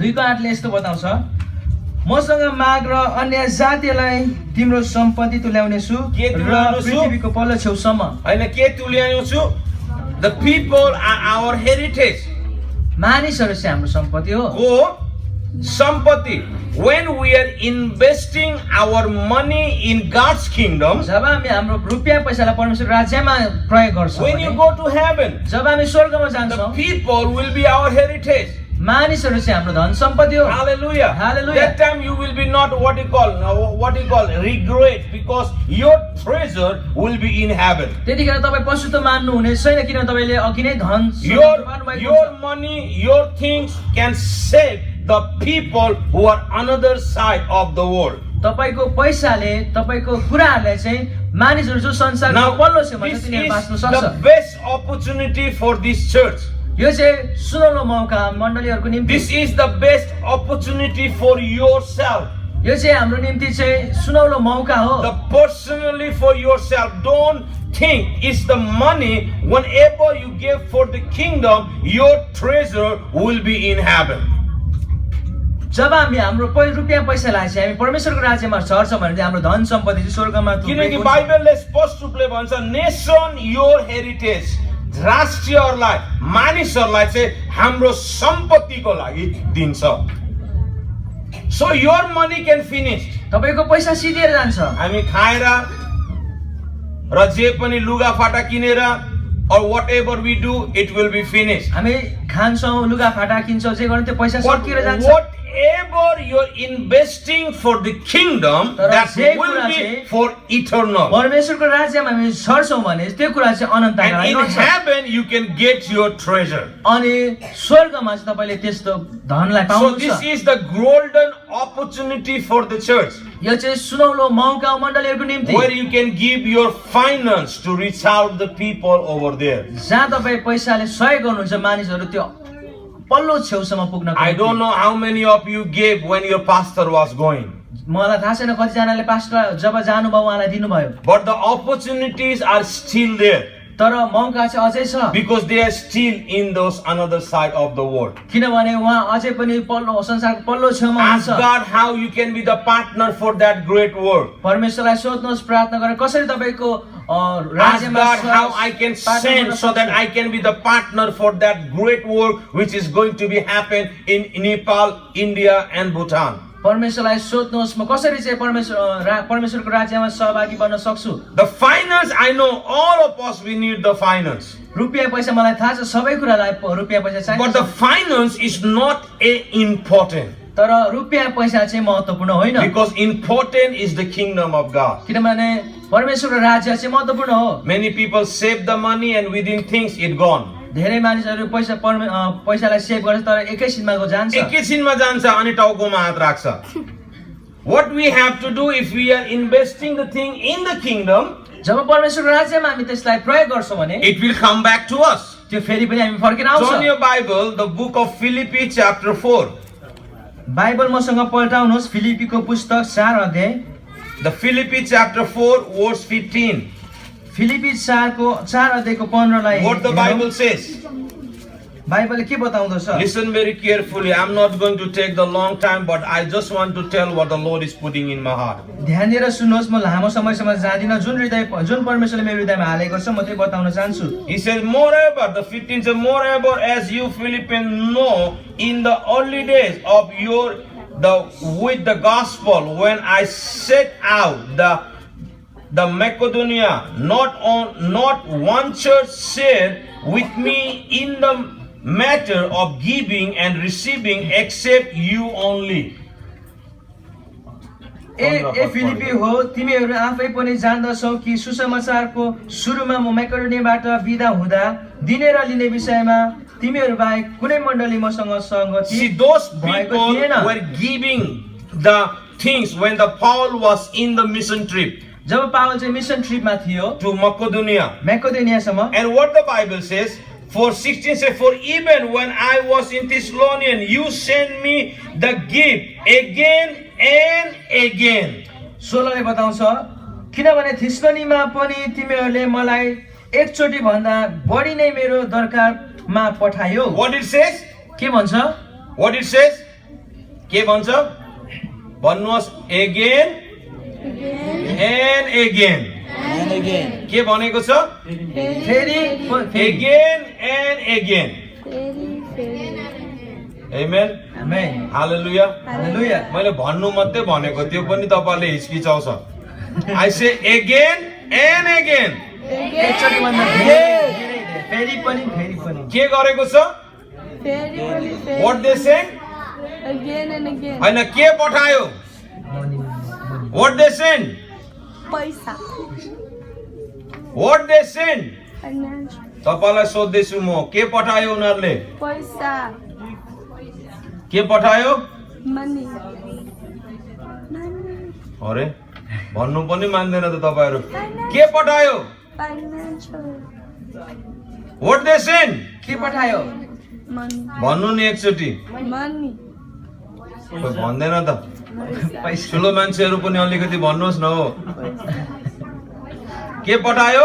A: 2 को 8 ले यस्तो बताउँछ मसँग माग र अन्य जातिलाई तिम्रो सम्पत्ति तुल्याउनेछु
B: के
A: र
B: तुल्याउनेछु?
A: पृथ्वीको पल्लो छेउसम्म
B: होइन के तुल्याउनु छु? The people are our heritage.
A: मानिसहरू चाहिँ हाम्रो सम्पत्ति हो
B: Go sampati. When we are investing our money in God's kingdom,
A: जब हामी हाम्रो रुपियाँ पैसालाई परमेश्वर राज्यमा प्रयोग गर्छौँ
B: when you
A: भने,
B: go to heaven,
A: जब हामी स्वर्गमा
B: the
A: जान्छौँ
B: people will be our heritage.
A: मानिसहरू चाहिँ हाम्रो धन सम्पत्ति हो
B: Hallelujah.
A: Hallelujah.
B: That time you will be not what you call regret, because your treasure will be in heaven.
A: त्यतिखेर तपाईँ पशु त मान्नु हुने छैन किन तपाईँले अघि नै धन पाउनुभएको
B: Your
A: हुन्छ।
B: money, your things can save the people who are another side of the world.
A: तपाईको पैसाले तपाईको कुराहरूलाई चाहिँ मानिसहरू जो संसारको
B: Now,
A: पल्लो छेउमा छ
B: this
A: तिनीहरू बाँच्न
B: is
A: सक्छ
B: the best opportunity for this church.
A: यो चाहिँ सुनौलो मौका मण्डलीहरूको निम्ति
B: This is the best opportunity for yourself.
A: यो चाहिँ हाम्रो निम्ति चाहिँ सुनौलो मौका हो
B: The personally for yourself. Don't think it's the money. Whenever you give for the kingdom, your treasure will be in heaven.
A: जब हामी हाम्रो रुपियाँ पैसालाई चाहिँ हामी परमेश्वरको राज्यमा छर्छौँ भने हाम्रो धन सम्पत्ति चाहिँ स्वर्गमा
B: किनकि
A: थुप्रेको हुन्छ।
B: बाइबलले स्पष्ट रूपले भन्छ नेसन योर हेरिटेज, राष्ट्रियहरूलाई मानिसहरूलाई चाहिँ हाम्रो सम्पत्तिको लागि दिन्छ. So your money can finish.
A: तपाईको पैसा सिधिएर जान्छ
B: हामी खाएर र जे पनि लुगा फाटा किनेर or whatever we do, it will be finished.
A: हामी खान्छौँ, लुगा फाटा किन्छौँ, जे गर्नु त्यो पैसा
B: But
A: सकिएर जान्छ।
B: whatever you're investing for the kingdom,
A: तर
B: that
A: जे
B: will
A: कुरा
B: be
A: चाहिँ
B: for eternal.
A: परमेश्वरको राज्यमा हामी छर्छौँ भने त्यो कुरा चाहिँ अनन्तका
B: And
A: लागि
B: in
A: रहन्छ।
B: heaven, you can get your treasure.
A: अनि स्वर्गमा चाहिँ तपाईँले त्यस्तो धनलाई
B: So this
A: पाउनुहुन्छ।
B: is the golden opportunity for the church,
A: यो चाहिँ सुनौलो मौका हो मण्डलीहरूको निम्ति,
B: where you can give your finance to reach out the people over there.
A: जहाँ तपाईँ पैसाले सहयोग गर्नुहुन्छ मानिसहरू त्यो पल्लो छेउसम्म पुग्नको
B: I
A: निम्ति।
B: don't know how many of you gave when your pastor was going,
A: मलाई थाहा छैन कतिजनाले पास्टर जब जानुभयो उहाँलाई दिनुभयो,
B: but the opportunities are still there
A: तर मौका चाहिँ अझै छ,
B: because they are still in those another side of the world.
A: किनभने उहाँ अझै पनि पल्लो संसारको पल्लो छेउमा
B: Ask
A: हुनुहुन्छ।
B: God how you can be the partner for that great work.
A: परमेश्वरलाई सोध्नुहोस्, प्रार्थना गरेर कसरी तपाईँको
B: Ask
A: राज्यमा
B: God how I can
A: partner
B: send
A: गर्न
B: so that
A: सक्छु।
B: I can be the partner for that great work which is going to be happen in Nepal, India and Bhutan.
A: परमेश्वरलाई सोध्नुहोस् म कसरी चाहिँ परमेश्वरको राज्यमा सहभागी बन्न सक्छु।
B: The finance, I know all of us we need the finance.
A: रुपियाँ पैसा मलाई थाहा छ, सबै कुरालाई रुपियाँ पैसा
B: But the
A: चाहिन्छ,
B: finance is not important
A: तर रुपियाँ पैसा चाहिँ महत्त्वपूर्ण होइन,
B: because important is the kingdom of God.
A: किनभने परमेश्वरको राज्य चाहिँ महत्त्वपूर्ण हो।
B: Many people save the money and within things it gone.
A: धेरै मानिसहरू पैसालाई सेभ गर्छ तर एकैछिनमा जान्छ।
B: एकैछिनमा जान्छ अनि टाउकोमा हात राख्छ. What we have to do if we are investing the thing in the kingdom,
A: जब परमेश्वरको राज्यमा हामी त्यसलाई प्रयोग गर्छौँ भने
B: it will come back to us.
A: त्यो फेरि पनि हामी फर्केर
B: So in
A: आउँछ।
B: your Bible, the book of Philippi chapter 4.
A: Bible मसँग पल्टाउनुहोस्, फिलिपीको पुस्तक 4 अध्याय,
B: The Philippi chapter 4 verse 15.
A: Philippi 4 अध्यायको 15 लाई
B: What the Bible says.
A: बाइबलले के बताउँदछ?
B: Listen very carefully. I'm not going to take the long time, but I just want to tell what the Lord is putting in my heart.
A: ध्यान दिएर सुन्नुहोस्, म लामो समयसम्म जाँदिन, जुन परमेश्वरले मेरो हृदयमा हालेको छ म त्यो बताउन चाहन्छु।
B: He says, moreover, the 15th says, moreover, as you Philippians know, in the early days of with the gospel, when I set out the Macedonia, not one church shared with me in the matter of giving and receiving except you only.
A: ए फिलिपी हो, तिमीहरू आफै पनि जान्दछौ कि सुसमाचारको सुरुमा म मैकेडोनियाबाट बिदा हुँदा दिने र लिने विषयमा तिमीहरू बाहेक कुनै मण्डली मसँग सङ्गति
B: See, those
A: भएको
B: people
A: थिएन।
B: were giving the things when the Paul was in the mission trip
A: जब पावल चाहिँ मिसन ट्रिपमा थियो
B: to Macedonia.
A: मैकेडोनियासम्म,
B: And what the Bible says, for 16 says, for even when I was in Thessalonian, you sent me the gift again and again.
A: 16 ले बताउँछ, किनभने थिस्सलनीमा पनि तिमीहरूले मलाई एकचोटि भन्दा बढी नै मेरो दरकारमा पठायो।
B: What it says?
A: के भन्छ?
B: What it says? के भन्छ? भन्नुहोस्, again and again. के भनेको छ?
A: फेरि
B: Again and again. Amen.
A: Amen,
B: Hallelujah.
A: हालेलुया।
B: मैले भन्नु मात्रै भनेको त्यो पनि तपाईले हिचकिचाउँछ. I say again and again.
A: एकचोटि भन्दा धेरै, फेरि पनि।
B: के गरेको छ? What they said?
D: Again and again.
B: हैन, के पठायो? What they sent?
D: पैसा.
B: What they sent?
D: Financial.
B: तपाईलाई सोध्दैछु म, के पठायो उनीहरूले?
D: पैसा.
B: के पठायो?
D: Money.
B: अरे भन्नु पनि मान्दैन त तपाईहरु. के पठायो?
D: Financial.
B: What they sent?
A: के पठायो?
D: Money.
B: भन्नु नि एकचोटी.
D: Money.
B: कोही भन्दैन त.
A: पैसा।
B: ठुलो मान्छेहरु पनि अलिकति भन्नुहोस् न हो. के पठायो?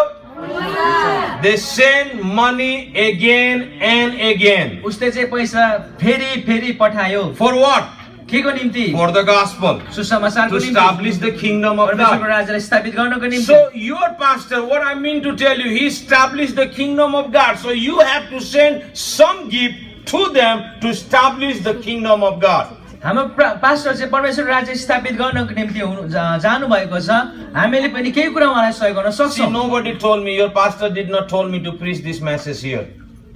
B: They send money again and again.
A: उसले चाहिँ पैसा फेरि पठायो।
B: For what?
A: के को निम्ति?
B: For the gospel.
A: सुसमाचारको
B: To
A: निम्ति,
B: establish the kingdom of
A: परमेश्वरको
B: God.
A: राज्यलाई स्थापित गर्नको निम्ति।
B: So your pastor, what I mean to tell you, he established the kingdom of God. So you have to send some gift to them to establish the kingdom of God.
A: हाम्रो pastor चाहिँ परमेश्वर राज्य स्थापित गर्नको निम्ति जानु भएको छ। हामीले पनि केही कुरा उहाँलाई सहयोग गर्न
B: See,
A: सक्छौँ।
B: nobody told me, your pastor did not told me to preach this message here.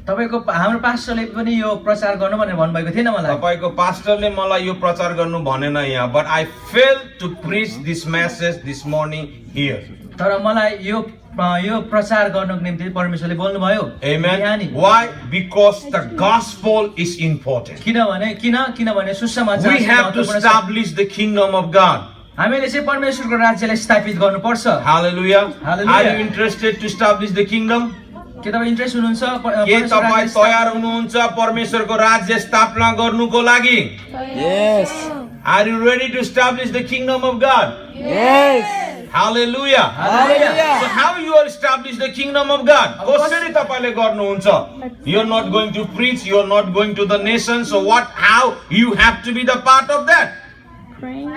A: तपाईँको हाम्रो पास्टरले पनि यो प्रचार गर्नु भनेर भन्नुभएको थिएन मलाई।
B: तपाईको पास्टरले मलाई यो प्रचार गर्नु भनेन यहाँ, but I failed to preach this message this morning here.
A: तर मलाई यो प्रचार गर्नको निम्ति परमेश्वरले बोल्नुभयो।
B: Amen. Why? Because the gospel is important.
A: किनभने सुसमाचार
B: We have to establish the kingdom of God.
A: हामीले चाहिँ परमेश्वरको राज्यलाई स्थापित गर्नुपर्छ।
B: Hallelujah.
A: Hallelujah.
B: Are you interested to establish the kingdom?
A: के तपाईँ इन्ट्रेस्ट हुनुहुन्छ?
B: के तपाईँ तयार हुनुहुन्छ परमेश्वरको राज्य स्थापना गर्नुको लागि?
E: Yes.
B: Are you ready to establish the kingdom of God?
E: Yes.
B: Hallelujah.
E: Hallelujah.
B: So how you will establish the kingdom of God? कसरी तपाईले गर्नुहुन्छ? You are not going to preach, you are not going to the nation. So how you have to be the part of that?
D: Praying,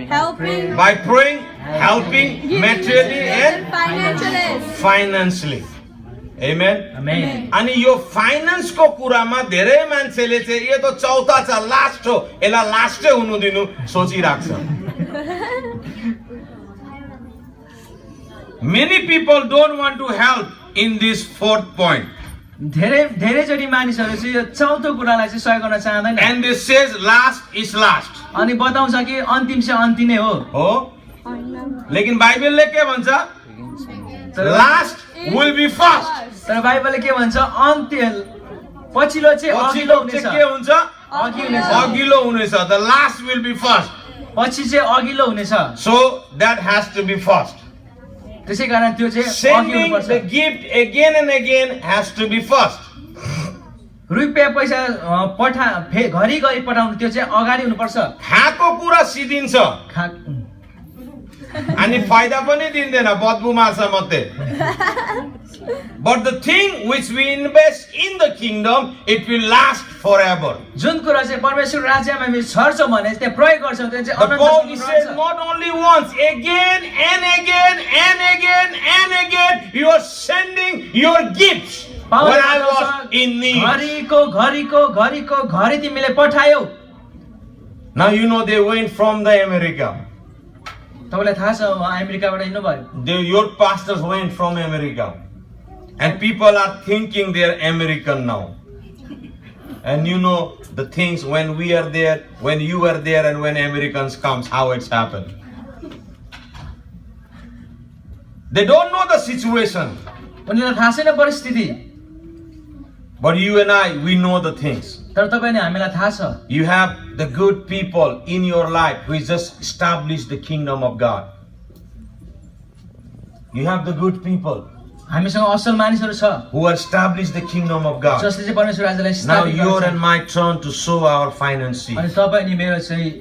E: Helping.
B: By praying, helping materially and financially. Amen.
A: आमेन।
B: अनि यो finance को कुरामा धेरै मान्छेले चाहिँ यो त चौथा छ, लास्ट हो, यसलाई लास्टै हुनु दिनु सोचिराख्छ। Many people don't want to help in this fourth point.
A: धेरैचोटि मानिसहरू चाहिँ यो चौथो कुरालाई चाहिँ सहयोग गर्न चाहँदैन।
B: And they says last is last.
A: अनि बताउँछ कि अन्तिम चाहिँ अन्तिम नै हो।
B: हो? लेकिन बाइबलले के भन्छ? Last will be first.
A: तर बाइबलले के भन्छ? अन्त्य पछिल्लो चाहिँ अघिल्लो हुनेछ।
B: के हुन्छ? अघिल्लो हुनेछ. The last will be first.
A: पछि चाहिँ अघिल्लो हुनेछ।
B: So that has to be first.
A: त्यसै कारण त्यो चाहिँ अघि
B: Sending
A: हुनुपर्छ।
B: the gift again and again has to be first.
A: रुपियाँ पैसा घरिघरि पठाउनु त्यो चाहिँ अगाडि हुनुपर्छ।
B: खाएको कुरा सिदिन्छ अनि फाइदा पनि दिँदैन, बदबु मार्छ मात्रै। But the thing which we invest in the kingdom, it will last forever.
A: जुन कुरा चाहिँ परमेश्वर राज्यमा हामी छर्छौँ भने त्यहाँ प्रयोग गर्छौँ त्यो चाहिँ
B: The Paul
A: अनन्तसम्म
B: says
A: रहन्छ।
B: not only once, again and again and again and again, you are sending your gifts. When I was in need.
A: घरि तिमीले पठायौ।
B: Now you know they went from the America.
A: तपाईलाई थाहा छ अमेरिकाबाट हिँड्नु भयो।
B: Your pastors went from America. And people are thinking they're American now. And you know the things when we are there, when you are there, and when Americans comes, how it's happened. They don't know the situation.
A: उनीलाई थाहा छैन परिस्थिति।
B: But you and I, we know the things.
A: तर तपाईँ नि हामीलाई थाहा छ।
B: You have the good people in your life who just established the kingdom of God. You have the good people
A: हामीसँग असल मानिसहरू छ
B: who established the kingdom of God.
A: जसले चाहिँ परमेश्वर राज्यलाई
B: Now
A: स्थापित
B: your
A: गर्छ।
B: and my turn to sow our finances.
A: अनि तपाईँ अनि मेरो चाहिँ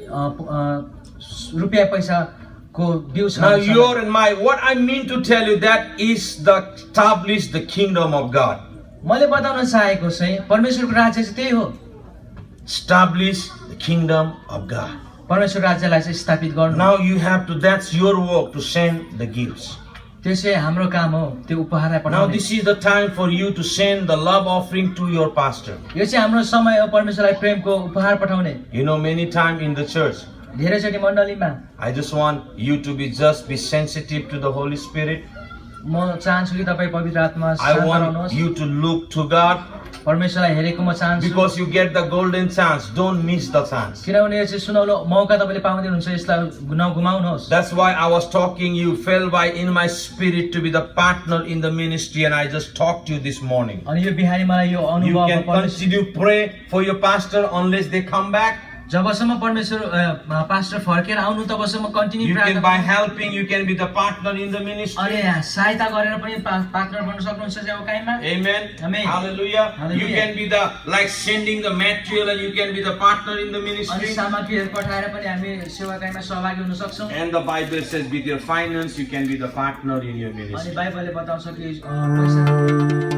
A: रुपियाँ पैसाको बिउ छ।
B: Now your and my, what I mean to tell you, that is the establish the kingdom of God.
A: मैले बताउन चाहेको चाहिँ परमेश्वरको राज्य चाहिँ त्यही हो।
B: Establish the kingdom of God.
A: परमेश्वर राज्यलाई चाहिँ स्थापित गर्नु।
B: Now you have to, that's your work to send the gifts.
A: त्यो चाहिँ हाम्रो काम हो त्यो उपहारलाई
B: Now
A: पठाउने।
B: this is the time for you to send the love offering to your pastor.
A: यो चाहिँ हाम्रो समय हो परमेश्वरलाई प्रेमको उपहार पठाउने।
B: You know, many times in the church,
A: धेरैचोटि मण्डलीमा
B: I just want you to be sensitive to the Holy Spirit.
A: म चाहन्छु कि तपाईँ पवित्र आत्मा
B: I
A: शान्त
B: want
A: रहनुहोस्।
B: you to look to God.
A: परमेश्वरलाई हेरेको म चाहन्छु।
B: Because you get the golden chance, don't miss the chance.
A: किनभने यो चाहिँ सुनौलो मौका तपाईँले पाउँदै हुनुहुन्छ, यसलाई नगुमाउनुहोस्।
B: That's why I was talking, you fell by in my spirit to be the partner in the ministry, and I just talked to you this morning.
A: अनि यो बिहानी मलाई यो
B: You
A: अनुभव
B: can continue pray for your pastor unless they come back.
A: जबसम्म परमेश्वर pastor फर्केर आउनु तबसम्म कन्टिन्यू
B: You
A: प्रार्थना
B: can by helping, you can be the partner in the ministry.
A: अनि सहायता गरेर पनि पार्टनर बन्न सक्नुहुन्छ सेवाकाईमा।
B: Amen.
A: Amen.
B: Hallelujah.
A: Hallelujah.
B: You can be the like sending the material, and you can be the partner in the
A: अनि
B: ministry.
A: सामग्रीहरू पठाएर पनि हामी सेवाकाईमा सहभागी हुन सक्छौँ।
B: And the Bible says with your finance, you can be the partner in your
A: अनि
B: ministry.
A: बाइबलले बताउँछ कि पैसा